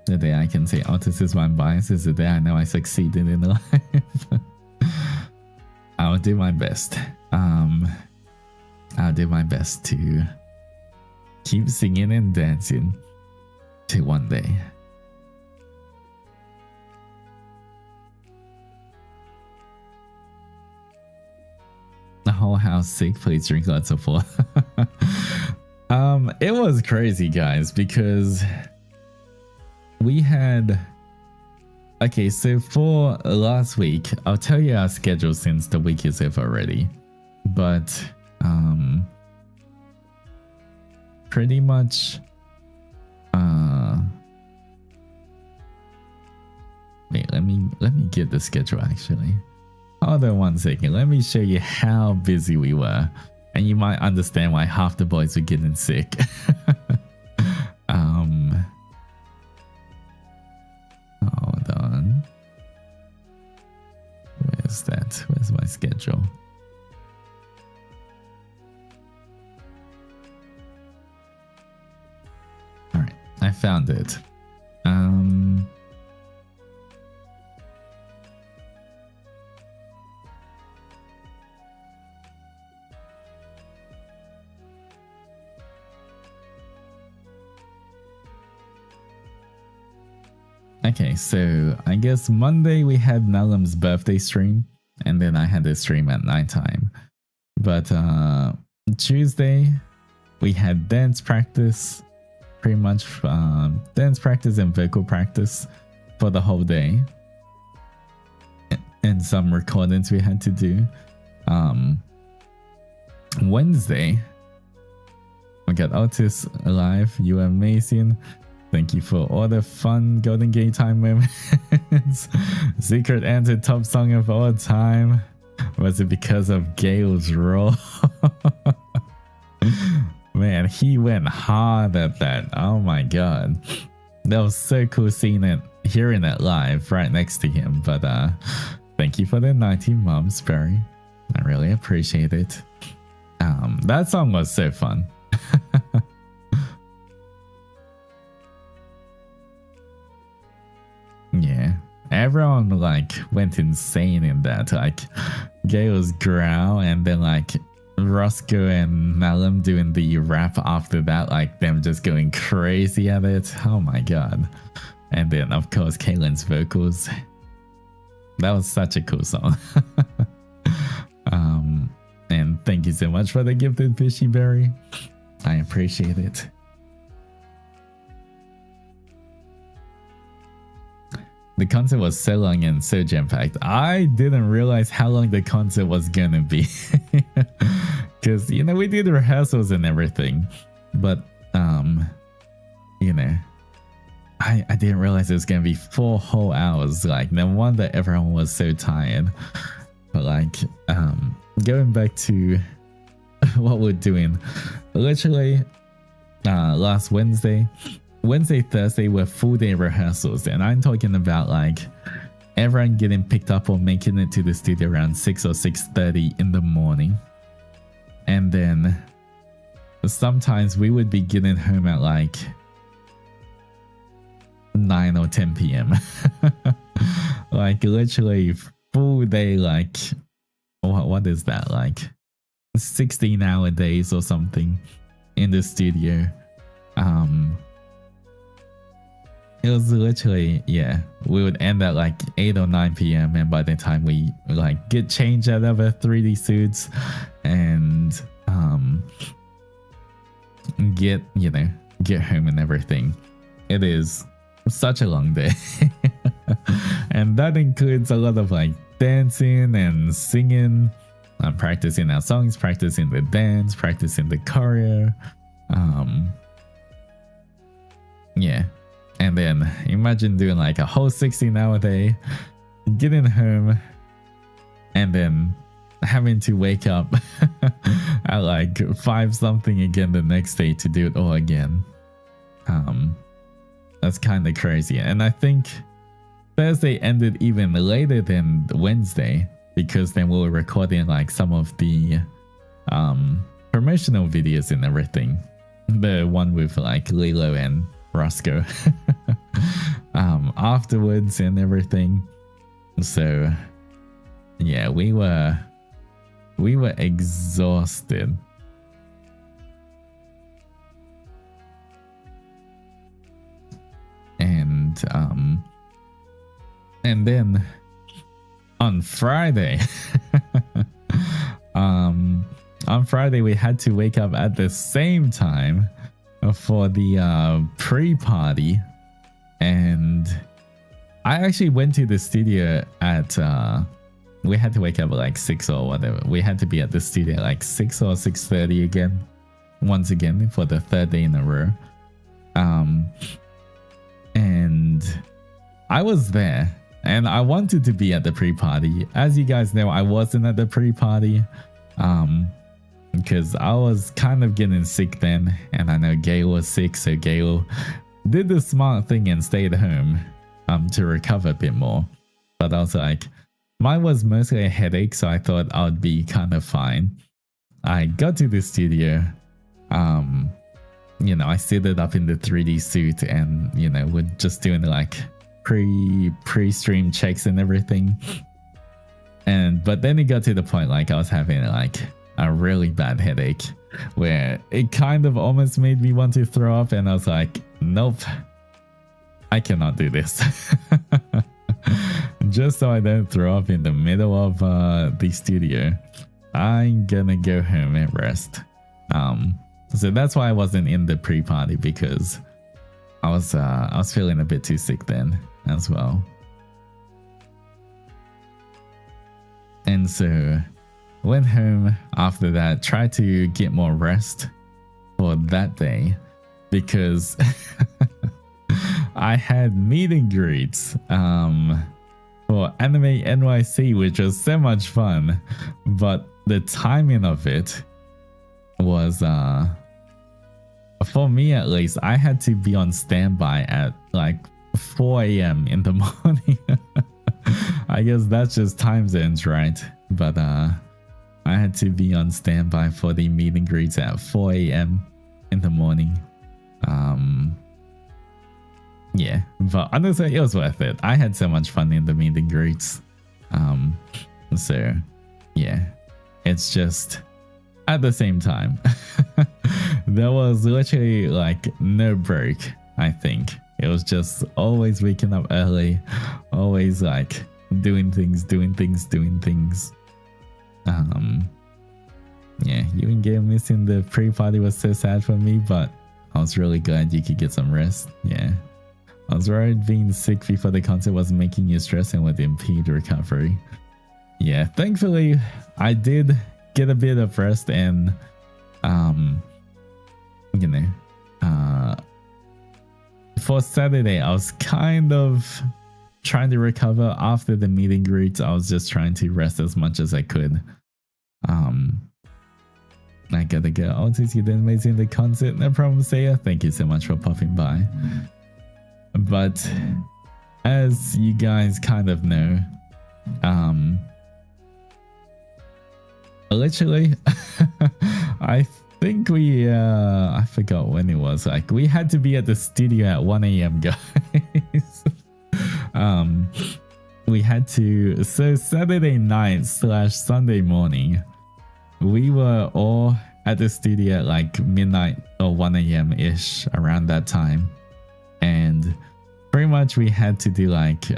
The day I can say Altus is my bias is the day I know I succeeded in life. I'll do my best. I'll do my best to keep singing and dancing till one day. The whole house sick, please drink lots of water. It was crazy, guys, because we had... Okay, so for last week, I'll tell you our schedule since the week is over already. But, pretty much, wait, let me get the schedule actually. Hold on 1 second, let me show you how busy we were. And you might understand why half the boys were getting sick. Hold on. Where's that? Where's my schedule? Alright, I found it. Okay, so I guess Monday we had Nalum's birthday stream, and then I had a stream at nighttime. But Tuesday we had dance practice, pretty much dance practice and vocal practice for the whole day, and some recordings we had to do. Wednesday we got Altus live. You are amazing. Thank you for all the fun Golden Gate time moments. Secret entered top song of all time. Was it because of Gale's role? Man, he went hard at that. Oh my god. That was so cool seeing it, hearing it live right next to him. But thank you for the 90 mums, Barry. I really appreciate it. That song was so fun. Yeah, everyone like went insane in that. Like Gale's growl, and then like Roscoe and Malum doing the rap after that, like them just going crazy at it. Oh my god. And then of course Kaylin's vocals. That was such a cool song. And thank you so much for the gifted fishy berry. I appreciate it. The concert was so long and so jam-packed. I didn't realize how long the concert was gonna be. Because, you know, we did rehearsals and everything. But, you know, I didn't realize it was gonna be 4 whole hours. Like, no wonder everyone was so tired. But, like, going back to what we're doing. Literally, last Wednesday, Thursday were full day rehearsals, and I'm talking about like everyone getting picked up or making it to the studio around 6 or 6:30 in the morning. And then sometimes we would be getting home at like 9 or 10 p.m. Like literally full day, like what is that, like 16-hour days or something in the studio. It was literally, yeah, we would end at like 8 or 9 p.m. and by the time we like get changed out of our 3D suits and get home and everything, it is such a long day. And that includes a lot of like dancing and singing, practicing our songs, practicing the dance, practicing the choreo. Yeah. And then imagine doing like a whole 16-hour day, getting home, and then having to wake up at like 5 something again the next day to do it all again. That's kind of crazy. And I think Thursday ended even later than Wednesday, because then we were recording like some of the promotional videos and everything. The one with like Lilo and Roscoe afterwards and everything. So yeah, we were we were exhausted. And then on Friday, on Friday we had to wake up at the same time for the pre-party, and I actually went to the studio at we had to wake up at like 6 or whatever. We had to be at the studio at like 6 or 6:30 again, once again for the third day in a row. And I was there and I wanted to be at the pre-party. As you guys know, I wasn't at the pre-party because I was kind of getting sick then, and I know Gail was sick, so Gail did the smart thing and stayed home to recover a bit more. But I was like, mine was mostly a headache, so I thought I would be kind of fine. I got to the studio, you know, I suited up in the 3D suit, and you know, we're just doing like pre-stream checks and everything. But then it got to the point like I was having like a really bad headache where it kind of almost made me want to throw up, and I was like, nope, I cannot do this. Just so I don't throw up in the middle of the studio, I'm gonna go home and rest. So that's why I wasn't in the pre-party, because I was feeling a bit too sick then as well. And so went home after that, tried to get more rest for that day, because I had meet and greets for Anime NYC, which was so much fun, but the timing of it was for me at least, I had to be on standby at like 4 AM in the morning. I guess that's just time zones, right? But I had to be on standby for the meet and greets at 4 AM in the morning. Yeah, but honestly, it was worth it. I had so much fun in the meet and greets. So yeah, it's just at the same time, there was literally like no break. I think it was just always waking up early, always like doing things. Yeah, you and Gail missing the pre-party was so sad for me, but I was really glad you could get some rest. Yeah, I was worried being sick before the concert was making you stress and would impede recovery. Yeah, thankfully I did get a bit of rest, and you know, for Saturday I was kind of trying to recover after the meet and greets. I was just trying to rest as much as I could. I gotta go. Altus, you did amazing in the concert. No problem, Saya. Thank you so much for popping by. But as you guys kind of know, literally, I think we, I forgot when it was. Like, we had to be at the studio at 1 AM, guys. We had to, so Saturday night / Sunday morning, we were all at the studio at like midnight or 1 AM ish, around that time. And pretty much we had to do like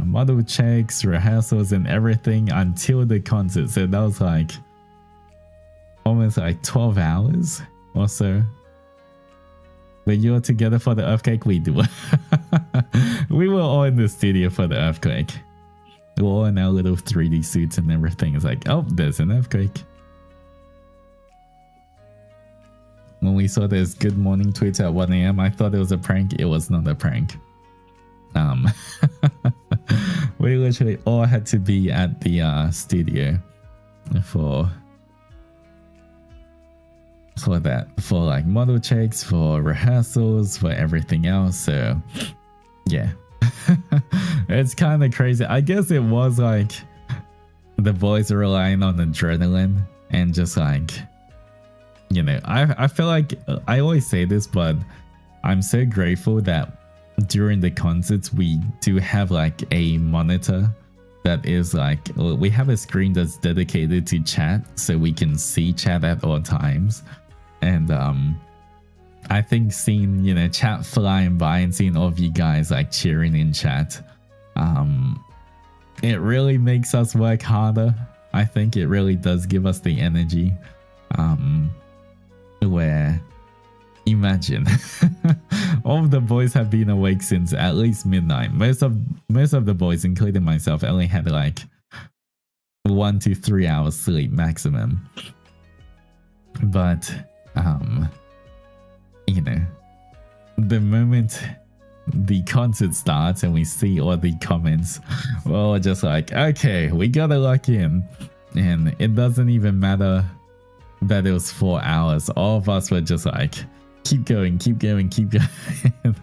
model checks, rehearsals and everything until the concert. So that was like almost like 12 hours or so. But you were together for the earthquake? We do. We were all in the studio for the earthquake. We were all in our little 3D suits and everything. It's like, oh, there's an earthquake. When we saw this good morning tweets at 1 AM, I thought it was a prank. It was not a prank. We literally all had to be at the studio for that, for like model checks, for rehearsals, for everything else. So yeah, it's kind of crazy. I guess it was like the boys are relying on adrenaline and just like, you know, I feel like I always say this, but I'm so grateful that during the concerts we do have like a monitor that is like, we have a screen that's dedicated to chat so we can see chat at all times. And I think seeing, you know, chat flying by and seeing all of you guys like cheering in chat, it really makes us work harder. I think it really does give us the energy, where imagine all of the boys have been awake since at least midnight. Most of the boys, including myself, only had like 1 to 3 hours sleep maximum. But you know, the moment the concert starts and we see all the comments, we're just like, okay, we gotta lock in. And it doesn't even matter that it was 4 hours. All of us were just like, keep going, keep going, keep going.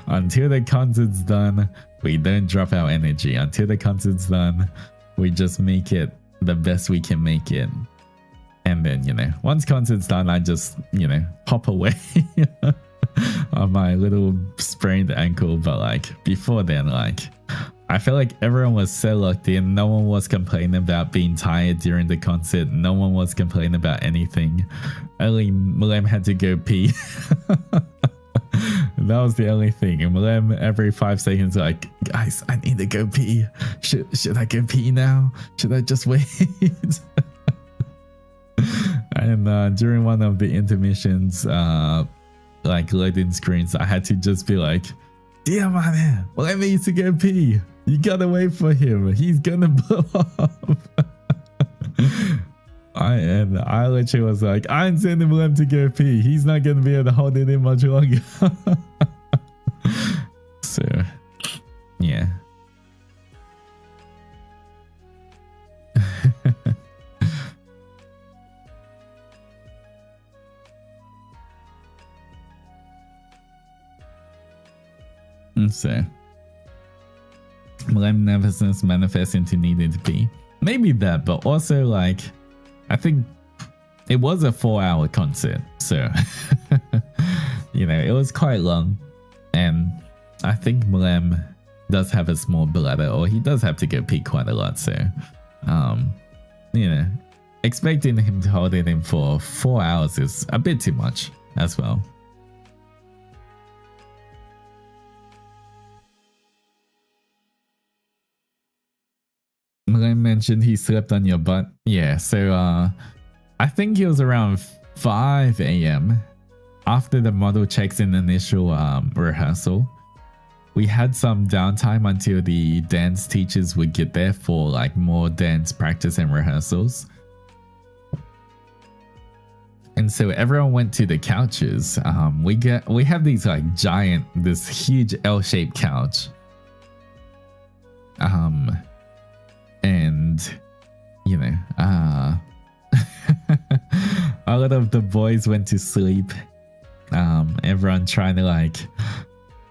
Until the concert's done, we don't drop our energy. Until the concert's done, we just make it the best we can make it. And then, you know, once concert's done, I just, you know, hop away on my little sprained ankle. But like before then, like I feel like everyone was so locked in. No one was complaining about being tired during the concert. No one was complaining about anything. Only Mulem had to go pee. That was the only thing. And Mulem every 5 seconds like, guys, I need to go pee. Should I go pee now? Should I just wait? And during one of the intermissions, like loading screens, I had to just be like, dear man, Mulem needs to go pee. You gotta wait for him. He's gonna blow up. I literally was like, I'm sending Plum to go pee. He's not gonna be able to hold it in much longer. So, yeah. So, Plum nervousness manifests into needing to pee. Maybe that, but also like, I think it was a 4-hour concert, so you know, it was quite long, and I think Mulem does have a small bladder, or he does have to go pee quite a lot, so you know, expecting him to hold it in for 4 hours is a bit too much as well. Mulem mentioned he slept on your butt. Yeah, so I think it was around 5 AM after the model checks in initial rehearsal. We had some downtime until the dance teachers would get there for like more dance practice and rehearsals. And so everyone went to the couches. We have these like giant, this huge L-shaped couch. And you know, a lot of the boys went to sleep. Everyone trying to like,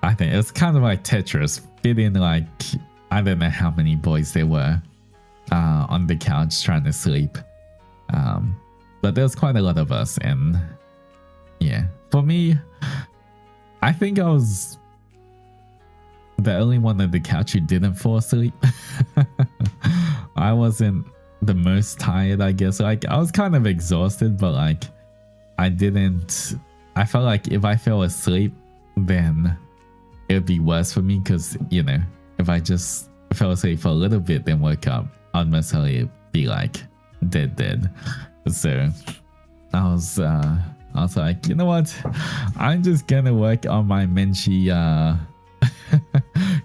I think it was kind of like Tetris, fit in like, I don't know how many boys there were on the couch trying to sleep. But there was quite a lot of us, and yeah, for me, I think I was the only one on the couch who didn't fall asleep. I wasn't the most tired, I guess. Like, I was kind of exhausted, but like, I felt like if I fell asleep, then it would be worse for me, because, you know, if I just fell asleep for a little bit, then woke up, I'd most likely be like dead. So I was like, you know what? I'm just gonna work on my Menchi,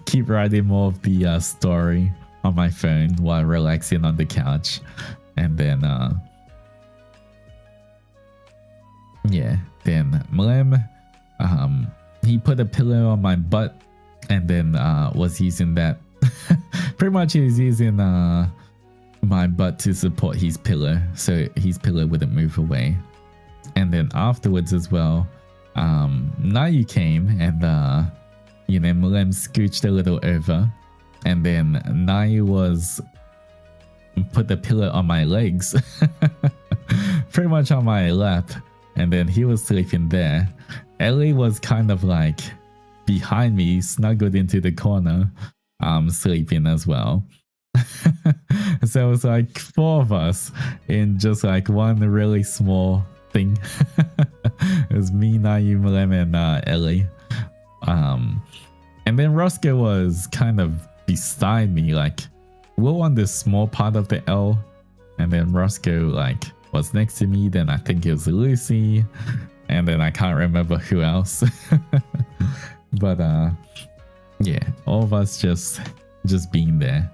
keep writing more of the story on my phone while relaxing on the couch, and then yeah, then Mulem, he put a pillow on my butt, and then was using that. Pretty much he was using my butt to support his pillow, so his pillow wouldn't move away. And then afterwards as well, Nayu came, and you know, Mulem scooched a little over, and then Nayu was put the pillow on my legs, pretty much on my lap, and then he was sleeping there. Ellie was kind of like behind me, snuggled into the corner, sleeping as well. So it was like 4 of us in just like one really small thing. It was me, Nayu, Malem, and Ellie. And then Roscoe was kind of beside me, like we were on this small part of the L, and then Roscoe like was next to me. Then I think it was Lucy, and then I can't remember who else. But yeah, all of us just being there,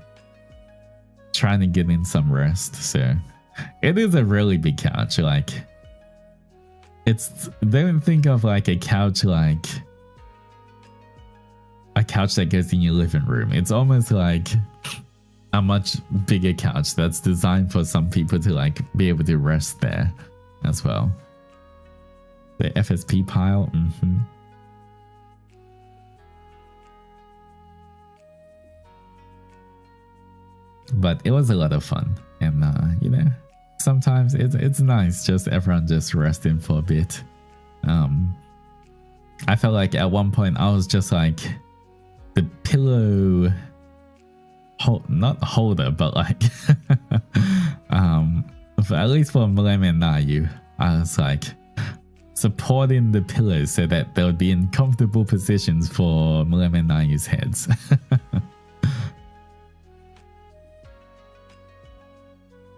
trying to get in some rest. So it is a really big couch. Like don't think of like a couch like a couch that goes in your living room. It's almost like a much bigger couch that's designed for some people to like be able to rest there as well. The FSP pile. But it was a lot of fun, and you know, sometimes it's nice just everyone just resting for a bit. I felt like at one point I was just like the pillow not holder, but like at least for Malem and Nayu, I was like supporting the pillows so that they would be in comfortable positions for Malem and Nayu's heads.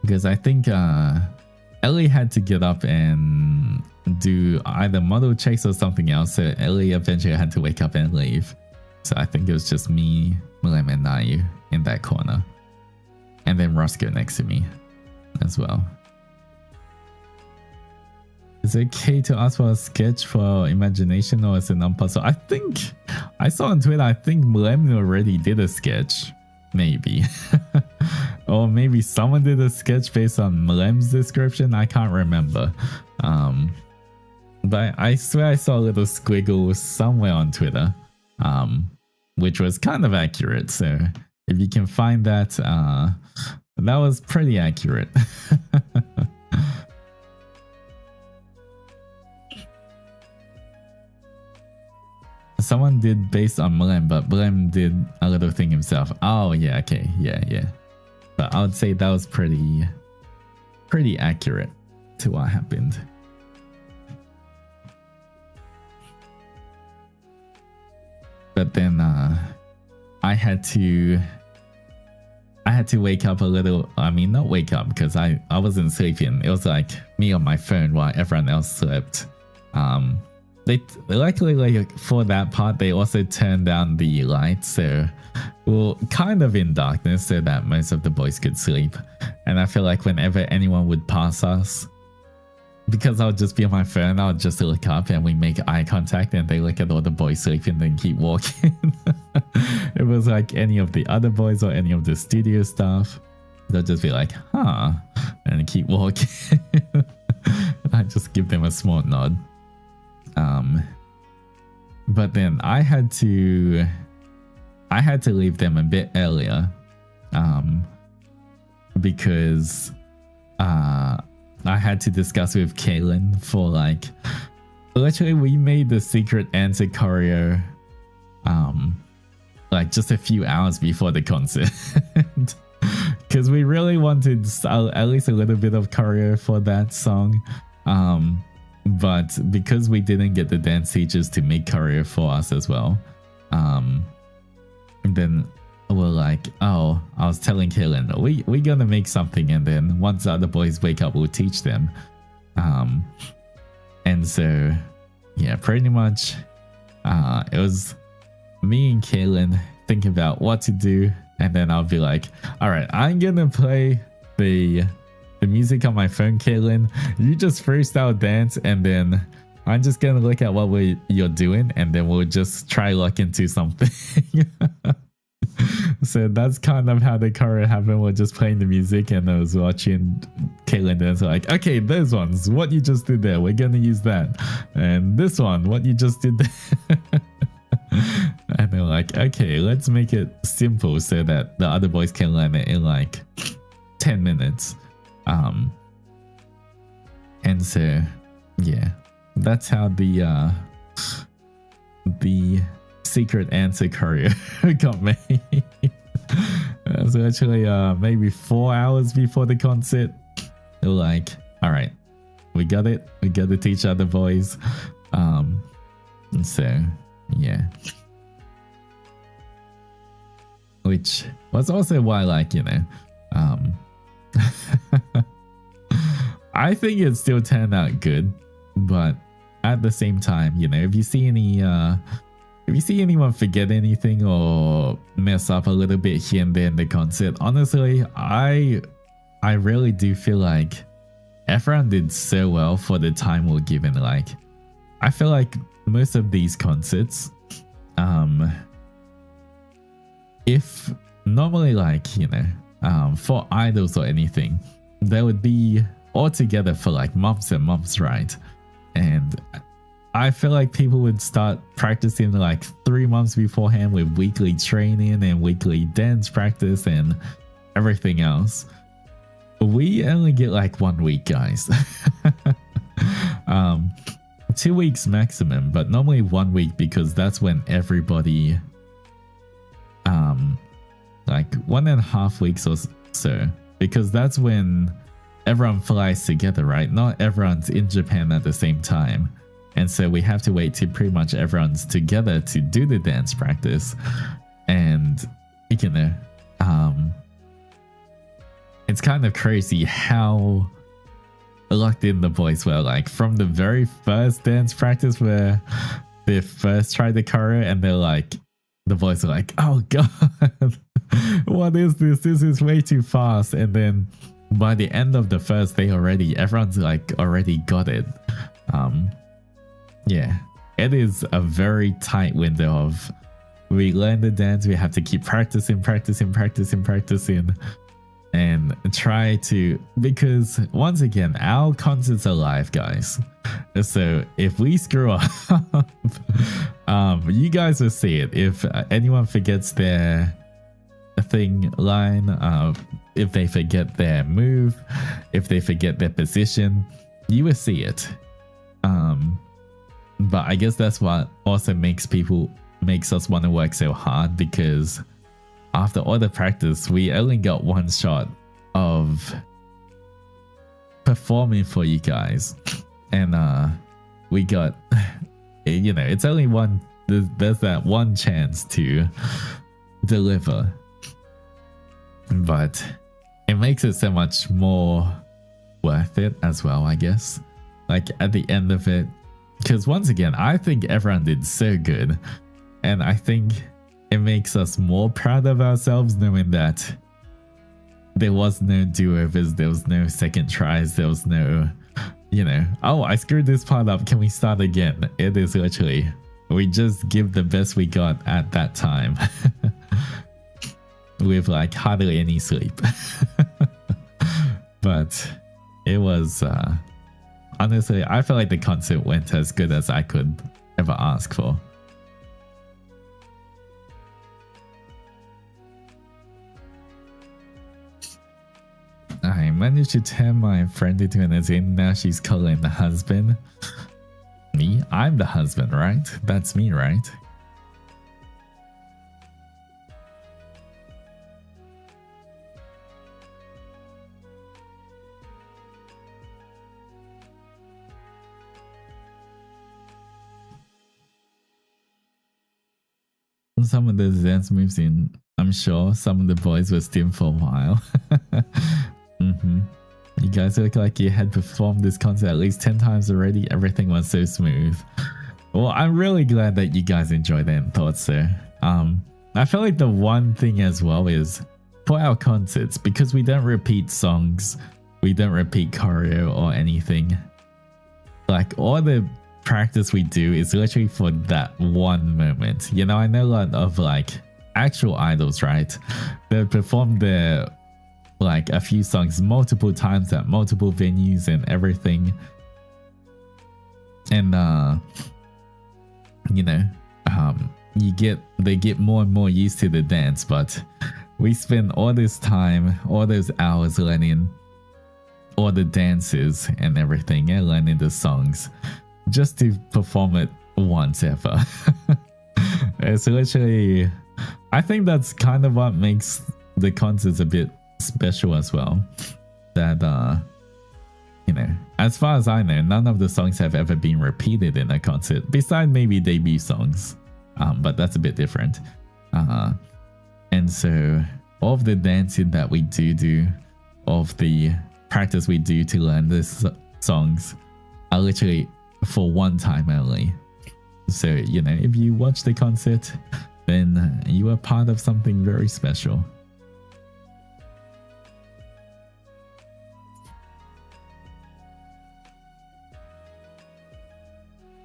Because I think Ellie had to get up and do either model checks or something else, so Ellie eventually had to wake up and leave. So I think it was just me, Malem, and Nayu in that corner. And then Roscoe next to me as well. Is it okay to ask for a sketch for imagination, or is it non-puzzle? I think I saw on Twitter, I think Malem already did a sketch. Maybe. Or maybe someone did a sketch based on Malem's description. I can't remember. But I swear I saw a little squiggle somewhere on Twitter, which was kind of accurate. So if you can find that, that was pretty accurate. Someone did based on Malem, but Malem did a little thing himself. Oh yeah, okay, yeah. But I would say that was pretty accurate to what happened. But then I had to wake up a little. I mean, not wake up because I wasn't sleeping. It was like me on my phone while everyone else slept. They luckily, like for that part, they also turned down the lights, so we were kind of in darkness so that most of the boys could sleep. And I feel like whenever anyone would pass us, because I would just be on my phone, I would just look up and we make eye contact, and they look at all the boys sleeping, then keep walking. It was like any of the other boys or any of the studio staff, they'll just be like, huh, and keep walking. I just give them a small nod. But then I had to leave them a bit earlier, because I had to discuss with Kaylin for like, literally we made the secret answer choreo like just a few hours before the concert. Because we really wanted at least a little bit of choreo for that song. But because we didn't get the dance teachers to make choreo for us as well, then we're like, oh, I was telling Kaylin, we're gonna make something, and then once the other boys wake up, we'll teach them. And so, yeah, pretty much, it was me and Kaylin thinking about what to do, and then I'll be like, all right, I'm gonna play the music on my phone, Kaylin. You just freestyle dance, and then I'm just gonna look at what you're doing, and then we'll just try luck into something. So that's kind of how the choreo happened. We're just playing the music, and I was watching Kaylin dance. Like, okay, those ones, what you just did there, we're gonna use that, and this one, what you just did there. And they're like, okay, let's make it simple so that the other boys can learn it in like 10 minutes. And so yeah, that's how the secret answer choreo got made. was literally maybe 4 hours before the concert. They were like, all right, we got it. We got to teach other boys. So yeah. Which was also why, like, you know, I think it still turned out good, but at the same time, you know, if you see anyone forget anything or mess up a little bit here and there in the concert, honestly, I really do feel like everyone did so well for the time we're given. Like, I feel like most of these concerts, if normally, like, you know, for idols or anything, they would be all together for like months and months, right? And I feel like people would start practicing like 3 months beforehand with weekly training and weekly dance practice and everything else. We only get like 1 week, guys. 2 weeks maximum, but normally 1 week, because that's when everybody, like 1.5 weeks or so, because that's when everyone flies together, right? Not everyone's in Japan at the same time. And so we have to wait till pretty much everyone's together to do the dance practice. And, you know, it's kind of crazy how locked in the boys were. Like, from the very first dance practice where they first tried the choreo, and they're like, the boys are like, oh god, what is this? This is way too fast. And then by the end of the first day already, everyone's like already got it. Yeah, it is a very tight window of, we learn the dance, we have to keep practicing, and try to, because once again, our concerts are live, guys. So if we screw up, you guys will see it. If anyone forgets their thing line, if they forget their move, if they forget their position, you will see it. But I guess that's what also makes us want to work so hard, because after all the practice, we only got one shot of performing for you guys. And we got, you know, it's only one, there's that one chance to deliver. But it makes it so much more worth it as well, I guess. Like, at the end of it, because once again, I think everyone did so good. And I think it makes us more proud of ourselves knowing that there was no do-overs, there was no second tries, there was no, you know, oh, I screwed this part up, can we start again? It is literally, we just give the best we got at that time. With like hardly any sleep. But it was, honestly, I feel like the concert went as good as I could ever ask for. I managed to turn my friend into an Adzennie. Now she's calling the husband. Me? I'm the husband, right? That's me, right? Some of the dance moves in, I'm sure some of the boys were still for a while. You guys look like you had performed this concert at least 10 times already. Everything was so smooth. Well, I'm really glad that you guys enjoyed it and thought so. I feel like the one thing as well is, for our concerts, because we don't repeat songs, we don't repeat choreo or anything, like all the practice we do is literally for that one moment. You know, I know a lot of like actual idols, right? They perform their like a few songs multiple times at multiple venues and everything. And you know, they get more and more used to the dance, but we spend all this time, all those hours learning all the dances and everything, and learning the songs just to perform it once ever. It's literally, I think that's kind of what makes the concert's a bit special as well. That you know, as far as I know, none of the songs have ever been repeated in a concert, besides maybe debut songs. But that's a bit different. And so all of the dancing that we do, of the practice we do to learn these songs are literally for one time only. So, you know, if you watch the concert, then you are part of something very special.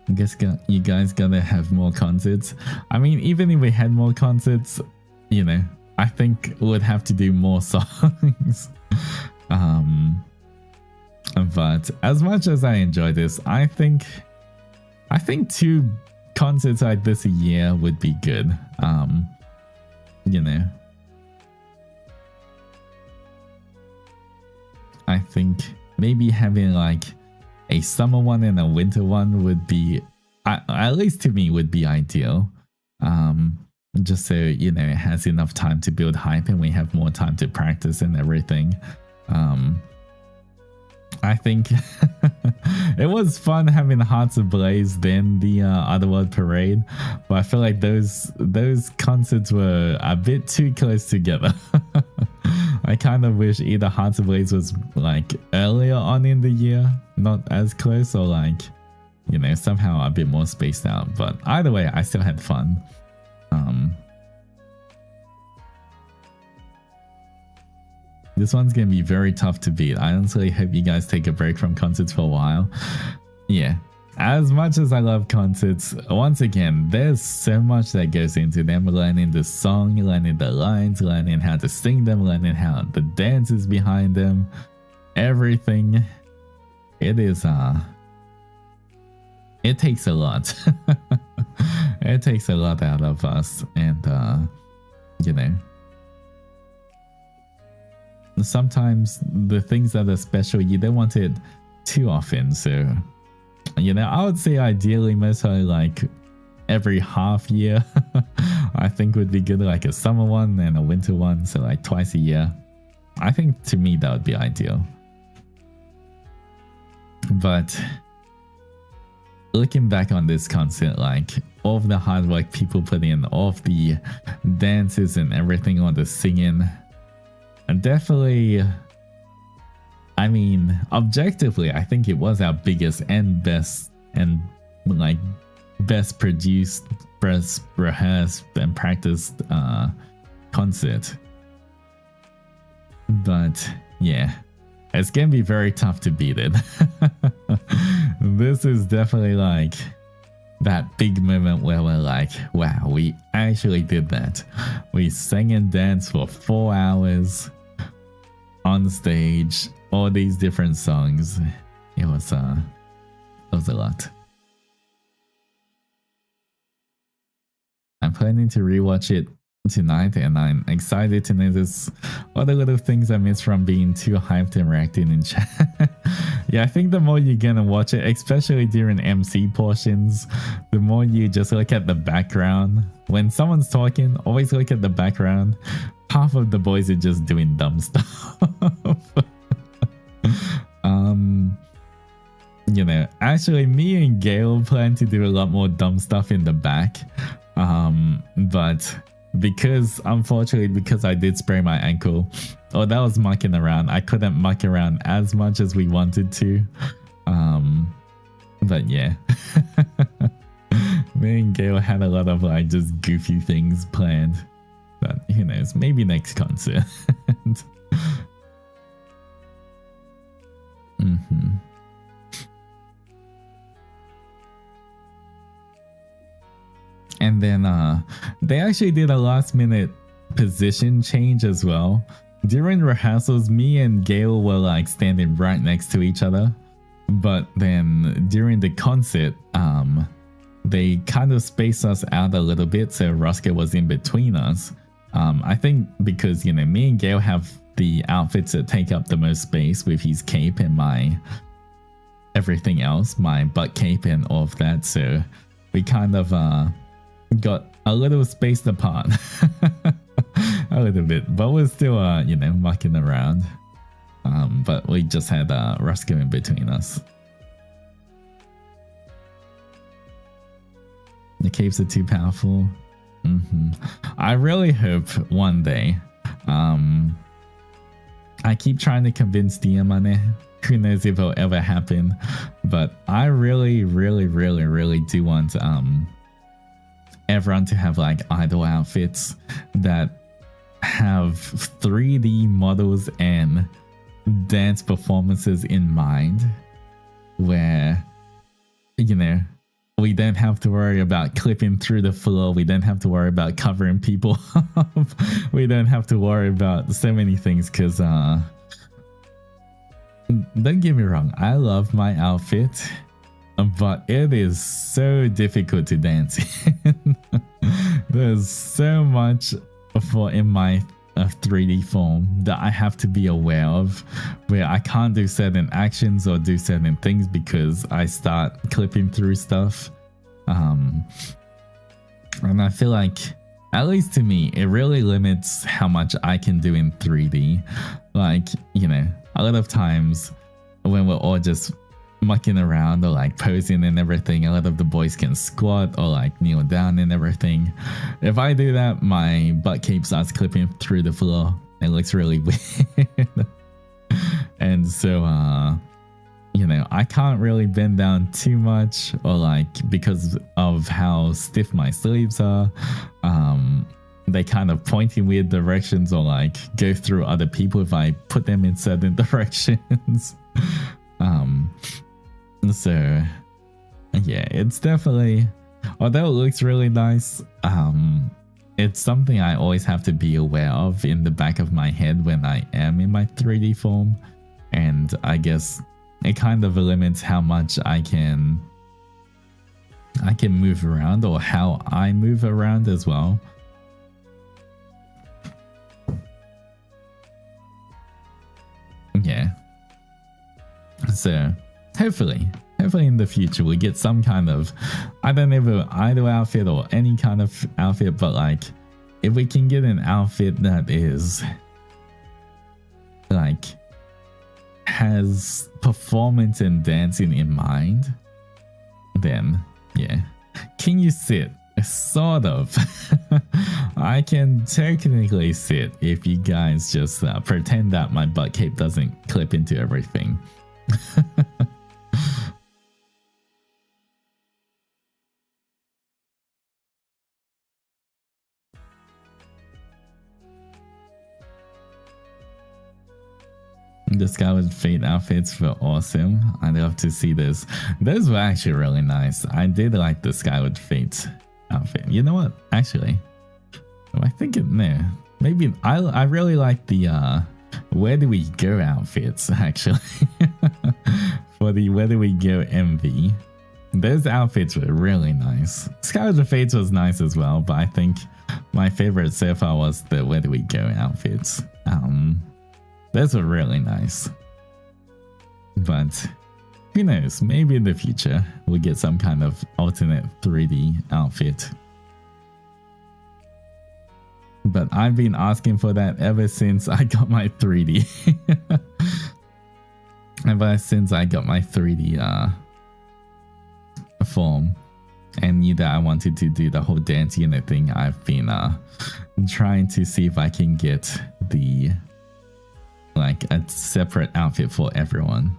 I guess you guys gotta have more concerts. I mean, even if we had more concerts, you know, I think we'd have to do more songs. But as much as I enjoy this, I think 2 concerts like this a year would be good. You know, I think maybe having like a summer one and a winter one would be, at least to me, would be ideal. Just so, you know, it has enough time to build hype and we have more time to practice and everything. I think it was fun having Hearts Ablaze then the Otherworld parade, but I feel like those concerts were a bit too close together. I kind of wish either Hearts Ablaze was like earlier on in the year, not as close, or like, you know, somehow a bit more spaced out. But either way, I still had fun. This one's gonna be very tough to beat. I honestly hope you guys take a break from concerts for a while. Yeah, as much as I love concerts, once again, there's so much that goes into them. Learning the song, learning the lines, learning how to sing them, learning how the dance is behind them, everything. It is it takes a lot. It takes a lot out of us, and you know, sometimes the things that are special, you don't want it too often. So, you know, I would say ideally mostly like every half year. I think would be good, like a summer one and a winter one, so like twice a year. I think to me that would be ideal. But looking back on this concert, like all of the hard work people put in, all of the dances and everything, on the singing, and definitely, I mean, objectively, I think it was our biggest and best and like best produced, best rehearsed and practiced concert. But yeah, it's gonna be very tough to beat it. This is definitely like that big moment where we're like, wow, we actually did that. We sang and danced for 4 hours on stage, all these different songs. It was a lot. I'm planning to rewatch it tonight, and I'm excited to notice all the little things I missed from being too hyped and reacting in chat. Yeah, I think the more you're gonna watch it, especially during MC portions, the more you just look at the background. When someone's talking, always look at the background. Half of the boys are just doing dumb stuff. You know, actually me and Gail plan to do a lot more dumb stuff in the back. But unfortunately, because I did sprain my ankle, or that was mucking around, I couldn't muck around as much as we wanted to. But yeah. Me and Gail had a lot of like just goofy things planned. But who knows, maybe next concert. And then they actually did a last minute position change as well. During rehearsals, me and Gail were like standing right next to each other. But then during the concert, they kind of spaced us out a little bit, so Roscoe was in between us. I think because, you know, me and Gail have the outfits that take up the most space with his cape and my everything else, my butt cape and all of that. So we kind of got a little spaced apart. a little bit, but we're still, you know, mucking around. But we just had Roscoe in between us. The caves are too powerful. I really hope one day. I keep trying to convince Diamane. Who knows if it'll ever happen? But I really do want everyone to have like idol outfits that have 3D models and dance performances in mind, where, you know, we don't have to worry about clipping through the floor. We don't have to worry about covering people up. We don't have to worry about so many things, because don't get me wrong, I love my outfit, but it is so difficult to dance in. There's so much in my 3D form that I have to be aware of, where I can't do certain actions or do certain things because I start clipping through stuff. And I feel like, at least to me, it really limits how much I can do in 3D. Like, you know, a lot of times when we're all just mucking around or like posing and everything, a lot of the boys can squat or like kneel down and everything. If I do that, my butt cape starts clipping through the floor. It looks really weird. And so you know, I can't really bend down too much, or like, because of how stiff my sleeves are, they kind of point in weird directions or like go through other people if I put them in certain directions. So yeah, it's definitely, although it looks really nice, it's something I always have to be aware of in the back of my head when I am in my 3D form. And I guess it kind of limits how much I can move around, or how I move around as well. Yeah. So hopefully in the future we get some kind of, I don't know, idol outfit or any kind of outfit, but like if we can get an outfit that is like has performance and dancing in mind, then yeah. Can you sit? Sort of. I can technically sit if you guys just pretend that my butt cape doesn't clip into everything. The Scarlet Fate outfits were awesome. I'd love to see this. Those were actually really nice. I did like the Scarlet Fate outfit. You know what? Actually, I think no. Maybe I really like the Where Do We Go outfits, actually. For the Where Do We Go MV. Those outfits were really nice. Scarlet Fates was nice as well, but I think my favorite so far was the Where Do We Go outfits. Those were really nice. But who knows, maybe in the future we'll get some kind of alternate 3D outfit. But I've been asking for that ever since I got my 3D. Ever since I got my 3D form and knew that I wanted to do the whole dance unit thing, I've been trying to see if I can get the like a separate outfit for everyone.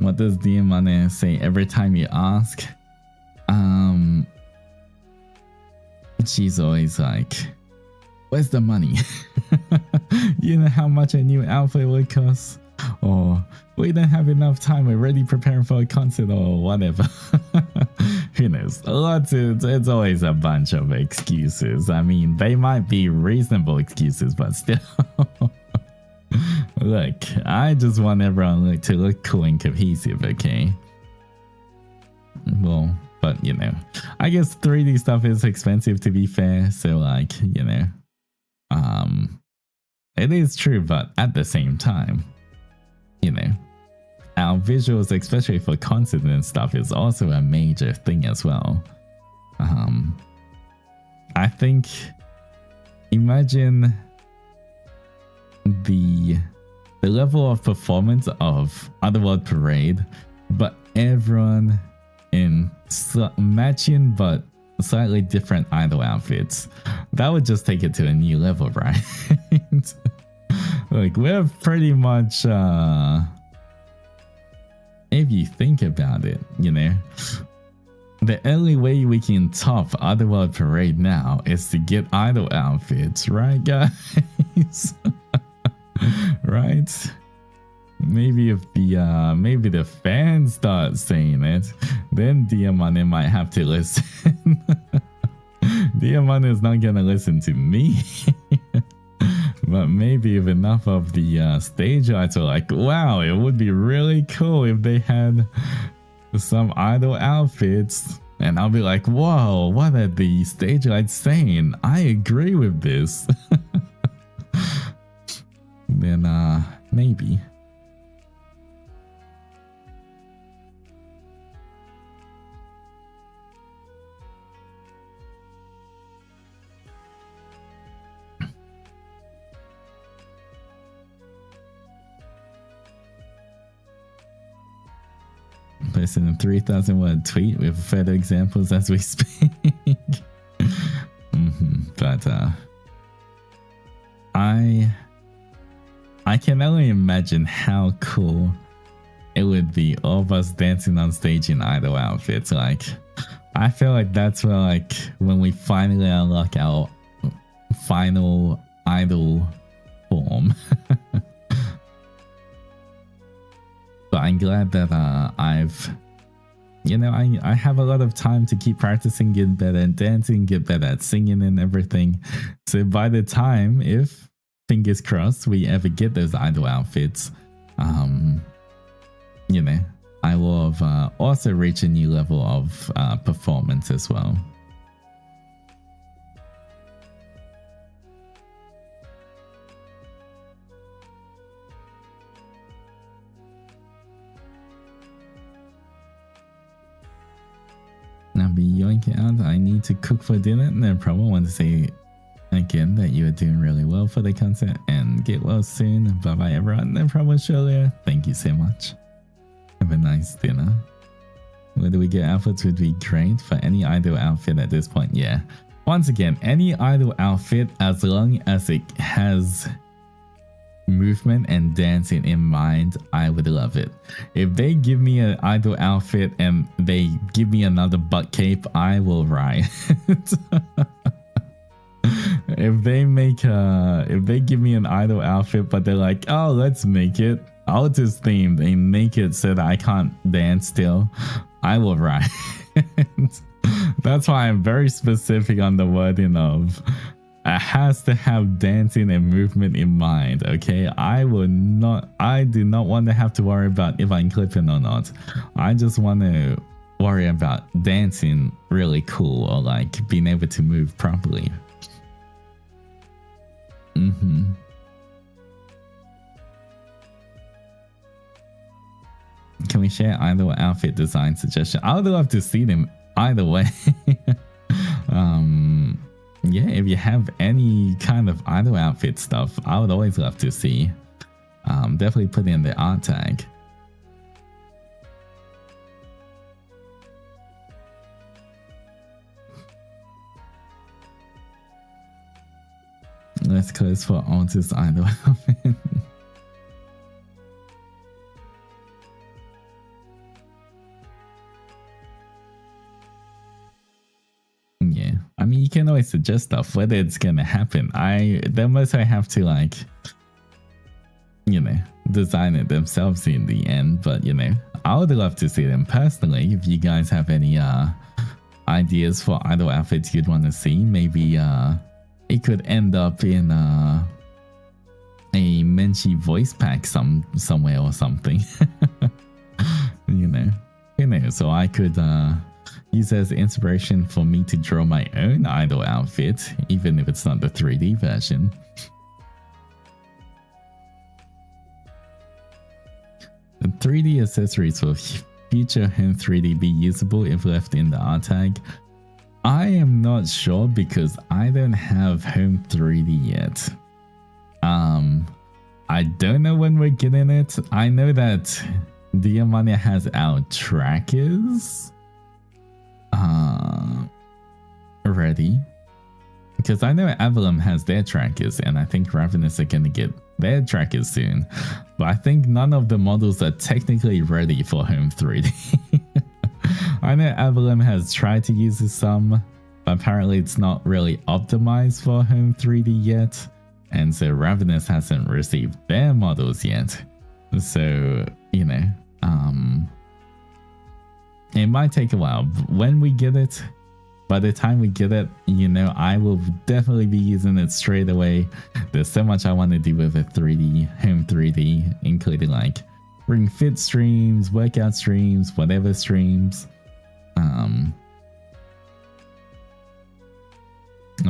What does Diamane say every time you ask? She's always like, where's the money? You know how much a new outfit would cost? Or we don't have enough time, we're already preparing for a concert, or whatever. Who knows? It's always a bunch of excuses. I mean, they might be reasonable excuses, but still. Look, I just want everyone to look cool and cohesive, okay? Well, but you know, I guess 3D stuff is expensive, to be fair, so like, you know, it is true, but at the same time, you know, our visuals, especially for concert and stuff, is also a major thing as well. I think, imagine the level of performance of Otherworld Parade, but everyone in matching but slightly different idol outfits. That would just take it to a new level, right? Like, we're pretty much if you think about it, you know, the only way we can top Otherworld Parade now is to get idol outfits, right, guys? Right? Maybe if the fans start saying it, then Diamante might have to listen. Diamante is not gonna listen to me. But maybe if enough of the stage lights are like, wow, it would be really cool if they had some idol outfits, and I'll be like, whoa, what are the stage lights saying? I agree with this. Then maybe. Posting a 3,000 word tweet with further examples as we speak. But I can only imagine how cool it would be, all of us dancing on stage in idol outfits. Like, I feel like that's where, like, when we finally unlock our final idol form. But I'm glad that I've, you know, I have a lot of time to keep practicing, get better at dancing, get better at singing and everything. So by the time, if, fingers crossed, we ever get those idol outfits, you know, I will have also reached a new level of performance as well. Now be yoinking out, I need to cook for dinner. No problem. I want to say again that you are doing really well for the concert, and get well soon. Bye bye everyone. No problem, Sholia. Thank you so much. Have a nice dinner. Whether we get outfits would be great for any idol outfit at this point. Yeah. Once again, any idol outfit, as long as it has movement and dancing in mind, I would love it. If they give me an idol outfit and they give me another butt cape, I will ride. If they give me an idol outfit but they're like, oh, let's make it Altus themed and make it so that I can't dance still, I will ride. That's why I'm very specific on the wording of it has to have dancing and movement in mind, okay? I do not want to have to worry about if I'm clipping or not. I just want to worry about dancing really cool, or like being able to move properly. Can we share idol outfit design suggestion? I would love to see them either way. Yeah, if you have any kind of idol outfit stuff, I would always love to see. Definitely put in the art tag. Let's close for Altus idol outfit. Yeah, I mean, you can always suggest stuff, whether it's gonna happen. The most I have to, like, you know, design it themselves in the end. But you know, I would love to see them personally. If you guys have any ideas for idol outfits you'd want to see, maybe it could end up in a Menchie voice pack somewhere or something. You know, who knows? So I could use it as inspiration for me to draw my own idol outfit, even if it's not the 3D version. The 3D accessories for future Home 3D be usable if left in the art tag? I am not sure because I don't have Home 3D yet. I don't know when we're getting it. I know that Diamania has our trackers ready. Because I know Avalon has their trackers, and I think Ravanis are going to get their trackers soon. But I think none of the models are technically ready for Home 3D. I know Avalon has tried to use some, but apparently it's not really optimized for Home 3D yet. And so Ravanis hasn't received their models yet. So, you know, it might take a while. When we get it, by the time we get it, you know, I will definitely be using it straight away. There's so much I want to do with a 3D, Home 3D, including like Ring Fit streams, workout streams, whatever streams.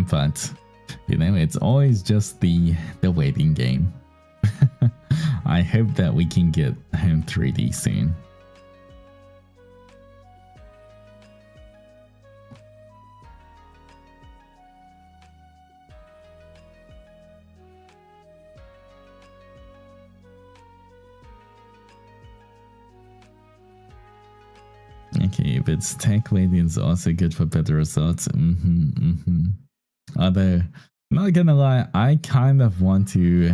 But, you know, it's always just the waiting game. I hope that we can get Home 3D soon. Okay, if it's tech waiting is also good for better results. Although, not gonna lie, I kind of want to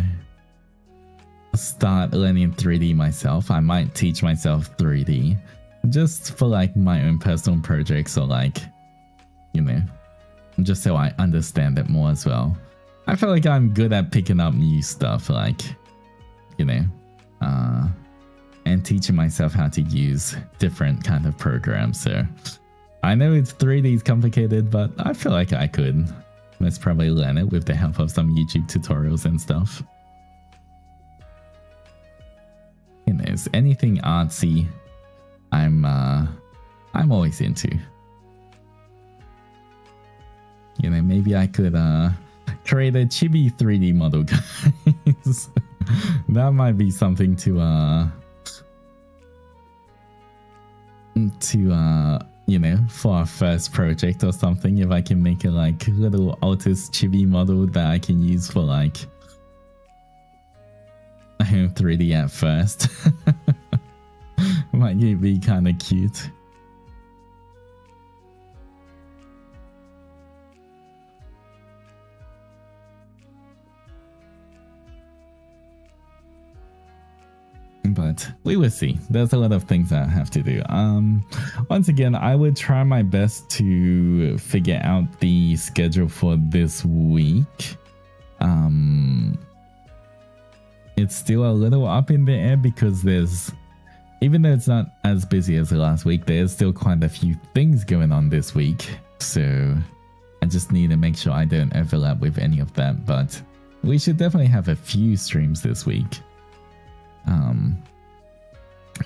start learning 3D myself. I might teach myself 3D just for like my own personal projects, or like, you know, just so I understand it more as well. I feel like I'm good at picking up new stuff, like, you know, and teaching myself how to use different kind of programs. So I know it's 3D is complicated, but I feel like I could. Let's probably learn it with the help of some YouTube tutorials and stuff. You know, anything artsy, I'm always into. You know, maybe I could create a chibi 3D model, guys. That might be something to you know, for our first project or something, if I can make a like little Altus chibi model that I can use for like Home 3D at first. Might be kind of cute. But we will see. There's a lot of things I have to do. Once again, I would try my best to figure out the schedule for this week. It's still a little up in the air because there's, even though it's not as busy as the last week, there's still quite a few things going on this week. So I just need to make sure I don't overlap with any of that. But we should definitely have a few streams this week.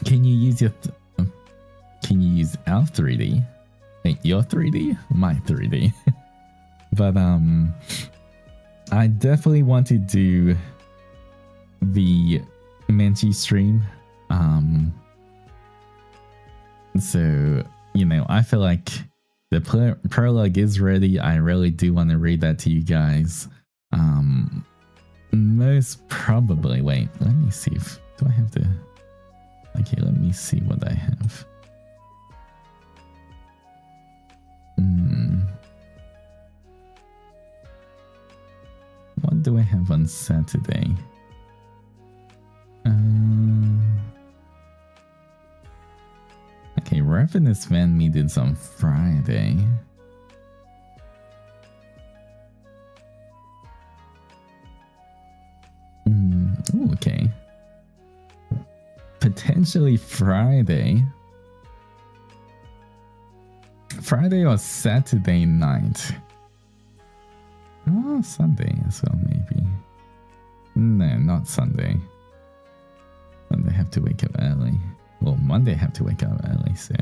Can you use your can you use our 3D? Wait, your 3D? My 3D. But I definitely want to do the Menchie stream. So, you know, I feel like the prologue is ready. I really do want to read that to you guys. Most probably, wait, let me see if, do I have to, okay, let me see what I have. What do I have on Saturday? Okay, Ravanis fan meetings on Friday. Ooh, okay. Potentially Friday. Friday or Saturday night. Oh, Sunday as well, maybe. No, not not Sunday. Sunday have to wake up early. Well, Monday have to wake up early, so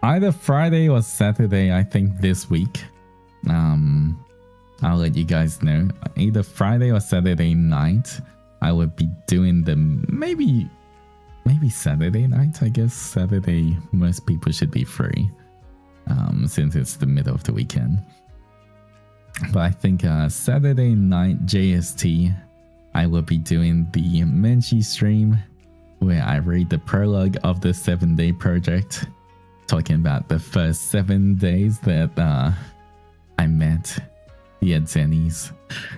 either Friday or Saturday, I think this week. I'll let you guys know. Either Friday or Saturday night, I would be doing the maybe Saturday night. I guess Saturday most people should be free, since it's the middle of the weekend. But I think Saturday night JST, I will be doing the Menchi stream where I read the prologue of the 7-day project, talking about the first 7 days that I met the Adzennies.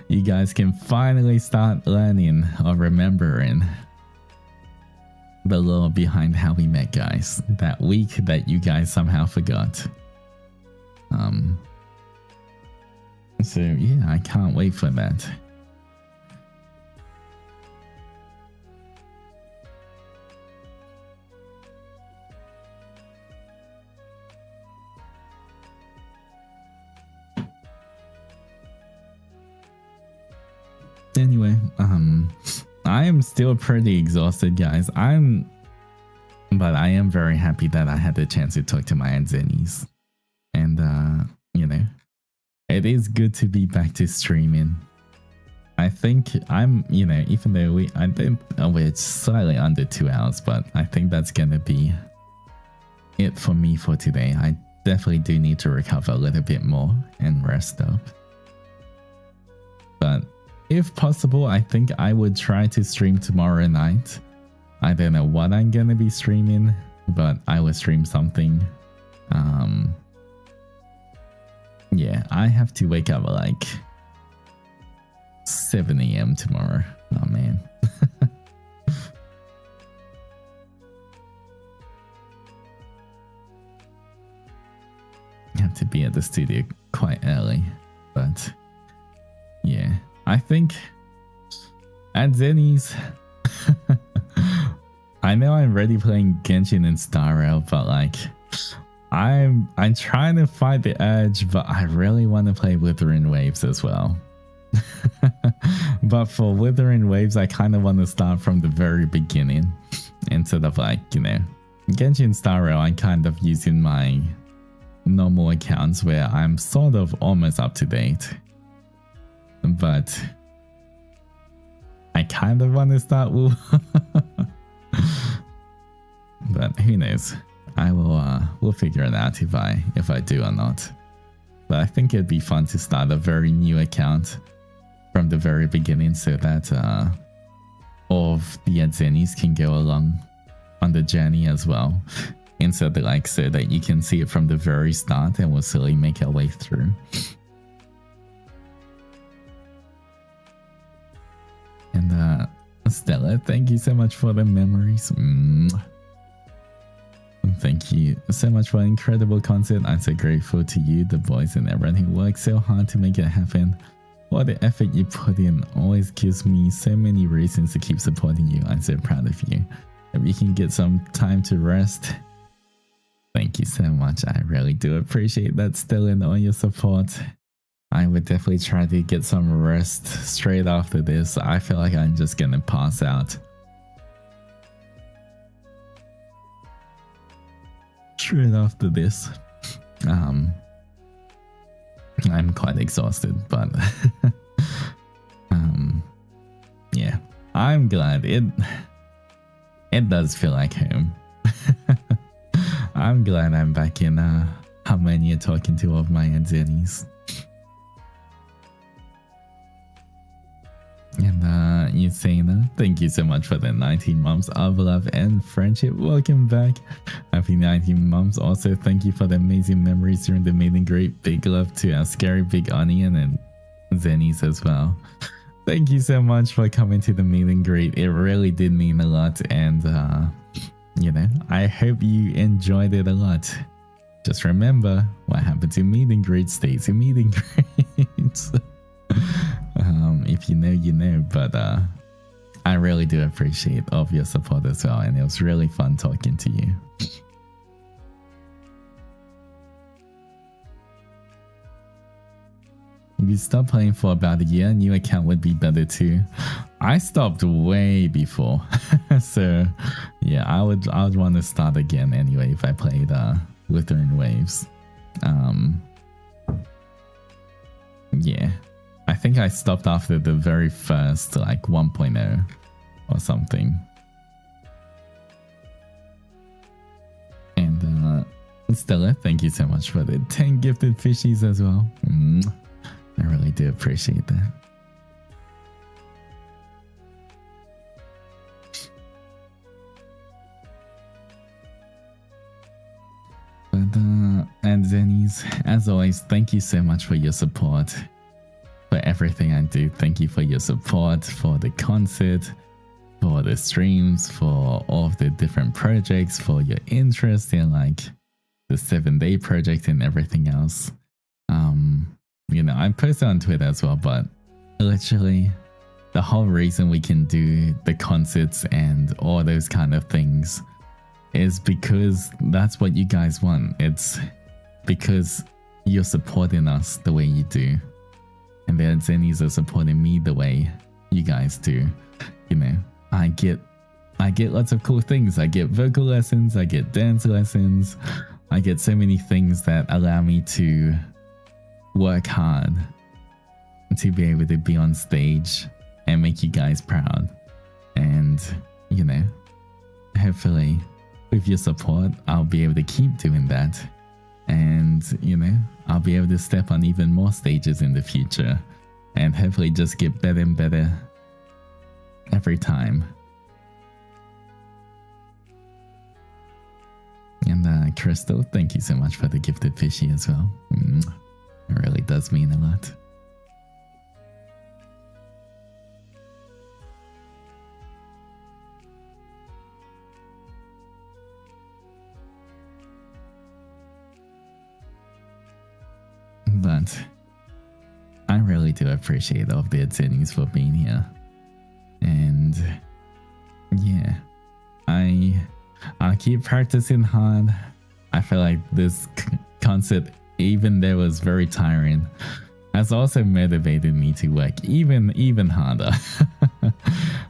You guys can finally start learning or remembering the lore behind how we met, guys. That week that you guys somehow forgot. So yeah, I can't wait for that. Anyway, I am still pretty exhausted, guys. But I am very happy that I had the chance to talk to my Adzennies. And you know, it is good to be back to streaming. I think I'm, you know, even though we're slightly under 2 hours, but I think that's gonna be it for me for today. I definitely do need to recover a little bit more and rest up. But if possible, I think I would try to stream tomorrow night. I don't know what I'm gonna be streaming, but I will stream something. Yeah, I have to wake up at like 7 AM tomorrow. Oh man. I have to be at the studio quite early, but yeah. I think Adzennies. I know I'm already playing Genshin and Star Rail, but like I'm trying to fight the urge, but I really want to play Withering Waves as well. But for Withering Waves, I kind of want to start from the very beginning instead of like, you know, Genshin Star Rail. I'm kind of using my normal accounts where I'm sort of almost up to date. But I kind of want to start Woo. But who knows? I will we'll figure it out if I do or not. But I think it'd be fun to start a very new account from the very beginning so that all of the Adzennies can go along on the journey as well. Instead of like so that you can see it from the very start and we'll slowly make our way through. And Stella, thank you so much for the memories. Thank you so much for incredible content. I'm so grateful to you, the boys, and everyone who worked so hard to make it happen. All the effort you put in always gives me so many reasons to keep supporting you. I'm so proud of you. If you can get some time to rest, thank you so much. I really do appreciate that, Stella, and all your support. I would definitely try to get some rest straight after this. I feel like I'm just gonna pass out. Straight after this. I'm quite exhausted, but yeah, I'm glad it does feel like home. I'm glad I'm back in Harmonia talking to all of my Adzennies. And Yusena, thank you so much for the 19 months of love and friendship. Welcome back. Happy 19 months. Also, thank you for the amazing memories during the meet and greet. Big love to our scary big onion and Zennies as well. Thank you so much for coming to the meet and greet. It really did mean a lot. And, you know, I hope you enjoyed it a lot. Just remember, what happened to meet and greet stays in meet and greets. If you know, you know, but I really do appreciate all of your support as well, and it was really fun talking to you. you stop playing for about a year, a new account would be better too. I stopped way before, so yeah, I would want to start again anyway if I played Wuthering Waves. Yeah, I think I stopped after the very first like 1.0 or something. And Stella, thank you so much for the 10 gifted fishies as well. I really do appreciate that. But Adzennies, as always, thank you so much for your support, for everything I do. Thank you for your support, for the concert, for the streams, for all of the different projects, for your interest in like the 7-day project and everything else. You know, I posted on Twitter as well, but literally the whole reason we can do the concerts and all those kind of things is because that's what you guys want. It's because you're supporting us the way you do, and the Adzennies are supporting me the way you guys do. You know, I get lots of cool things. I get vocal lessons, I get dance lessons, I get so many things that allow me to work hard to be able to be on stage and make you guys proud. And you know, hopefully with your support I'll be able to keep doing that, and you know, I'll be able to step on even more stages in the future and hopefully just get better and better every time. And Crystal, thank you so much for the gifted fishy as well. It really does mean a lot. But I really do appreciate all of the Adzennies for being here. And yeah, I'll keep practicing hard. I feel like this concert, even though it was very tiring, has also motivated me to work even harder.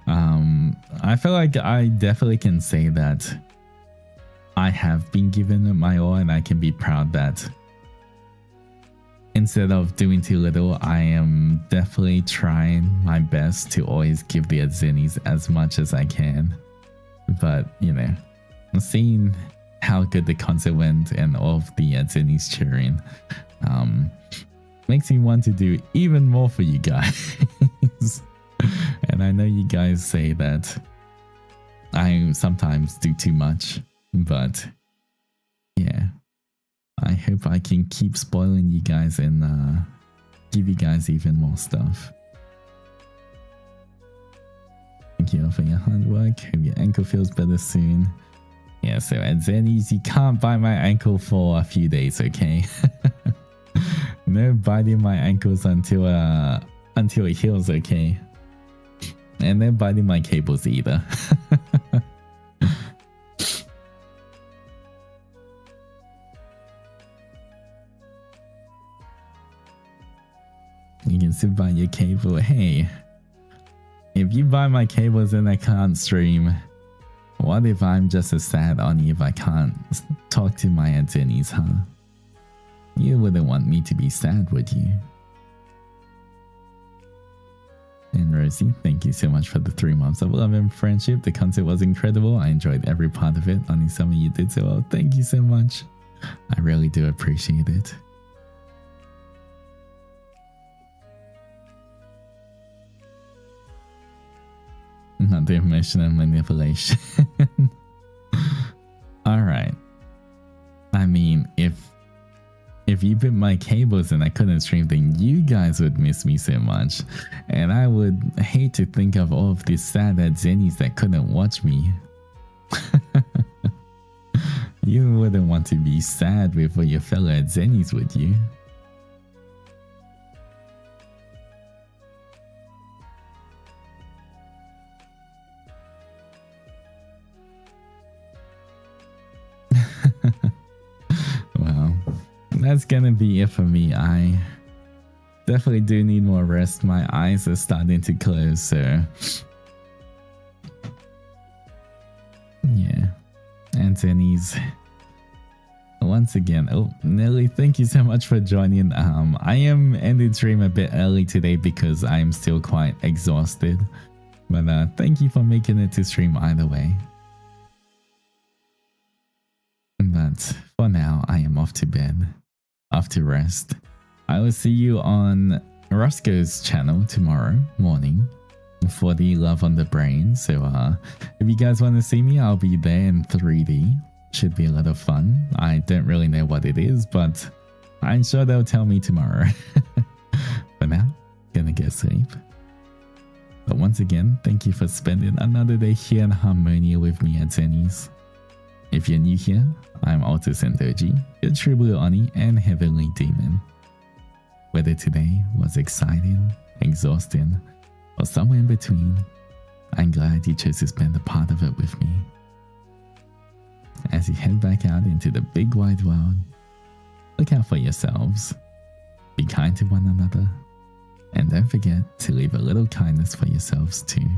I feel like I definitely can say that I have been given it my all, and I can be proud that instead of doing too little, I am definitely trying my best to always give the Adzennies as much as I can. But you know, seeing how good the concert went and all of the Adzennies cheering makes me want to do even more for you guys. And I know you guys say that I sometimes do too much, but yeah, I hope I can keep spoiling you guys and give you guys even more stuff. Thank you all for your hard work. Hope your ankle feels better soon. Yeah, so Adzennies, you can't bite my ankle for a few days, okay? No biting my ankles until it heals, okay? And no biting my cables either. You can sit by your cable. Hey, if you buy my cables and I can't stream, what if I'm just as sad on you if I can't talk to my Adzennies, huh? You wouldn't want me to be sad, would you? And Rosie, thank you so much for the 3 months of love and friendship. The concert was incredible. I enjoyed every part of it. Only some of you did so well. Thank you so much. I really do appreciate it. Not the emotional manipulation. Alright. I mean, if you bit my cables and I couldn't stream, then you guys would miss me so much. And I would hate to think of all of these sad Adzennies that couldn't watch me. You wouldn't want to be sad with your fellow Adzennies, would you? Well, that's gonna be it for me. I definitely do need more rest. My eyes are starting to close, so yeah. Adzennies, once again. Oh, Nelly, thank you so much for joining. I am ending stream a bit early today because I'm still quite exhausted. But thank you for making it to stream either way. But for now, I am off to bed, off to rest. I will see you on Roscoe's channel tomorrow morning for the Love on the Brain. So if you guys want to see me, I'll be there in 3D. Should be a lot of fun. I don't really know what it is, but I'm sure they'll tell me tomorrow. For now, gonna get sleep. But once again, thank you for spending another day here in Harmonia with me, Adzennies. If you're new here, I'm Altus Zendoji, your true blue Oni and heavenly demon. Whether today was exciting, exhausting, or somewhere in between, I'm glad you chose to spend a part of it with me. As you head back out into the big wide world, look out for yourselves, be kind to one another, and don't forget to leave a little kindness for yourselves too.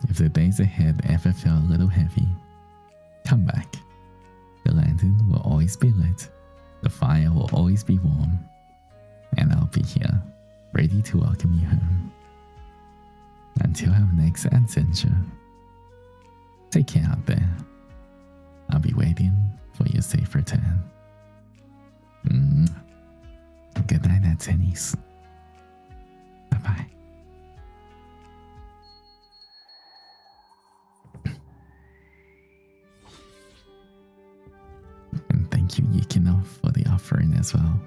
If the days ahead ever feel a little heavy, come back. The lantern will always be lit, the fire will always be warm, and I'll be here, ready to welcome you home. Until our next adventure, take care out there. I'll be waiting for your safe return. Good night, Adzennies. Bye-bye. And thank you, Yukino, for the offering as well.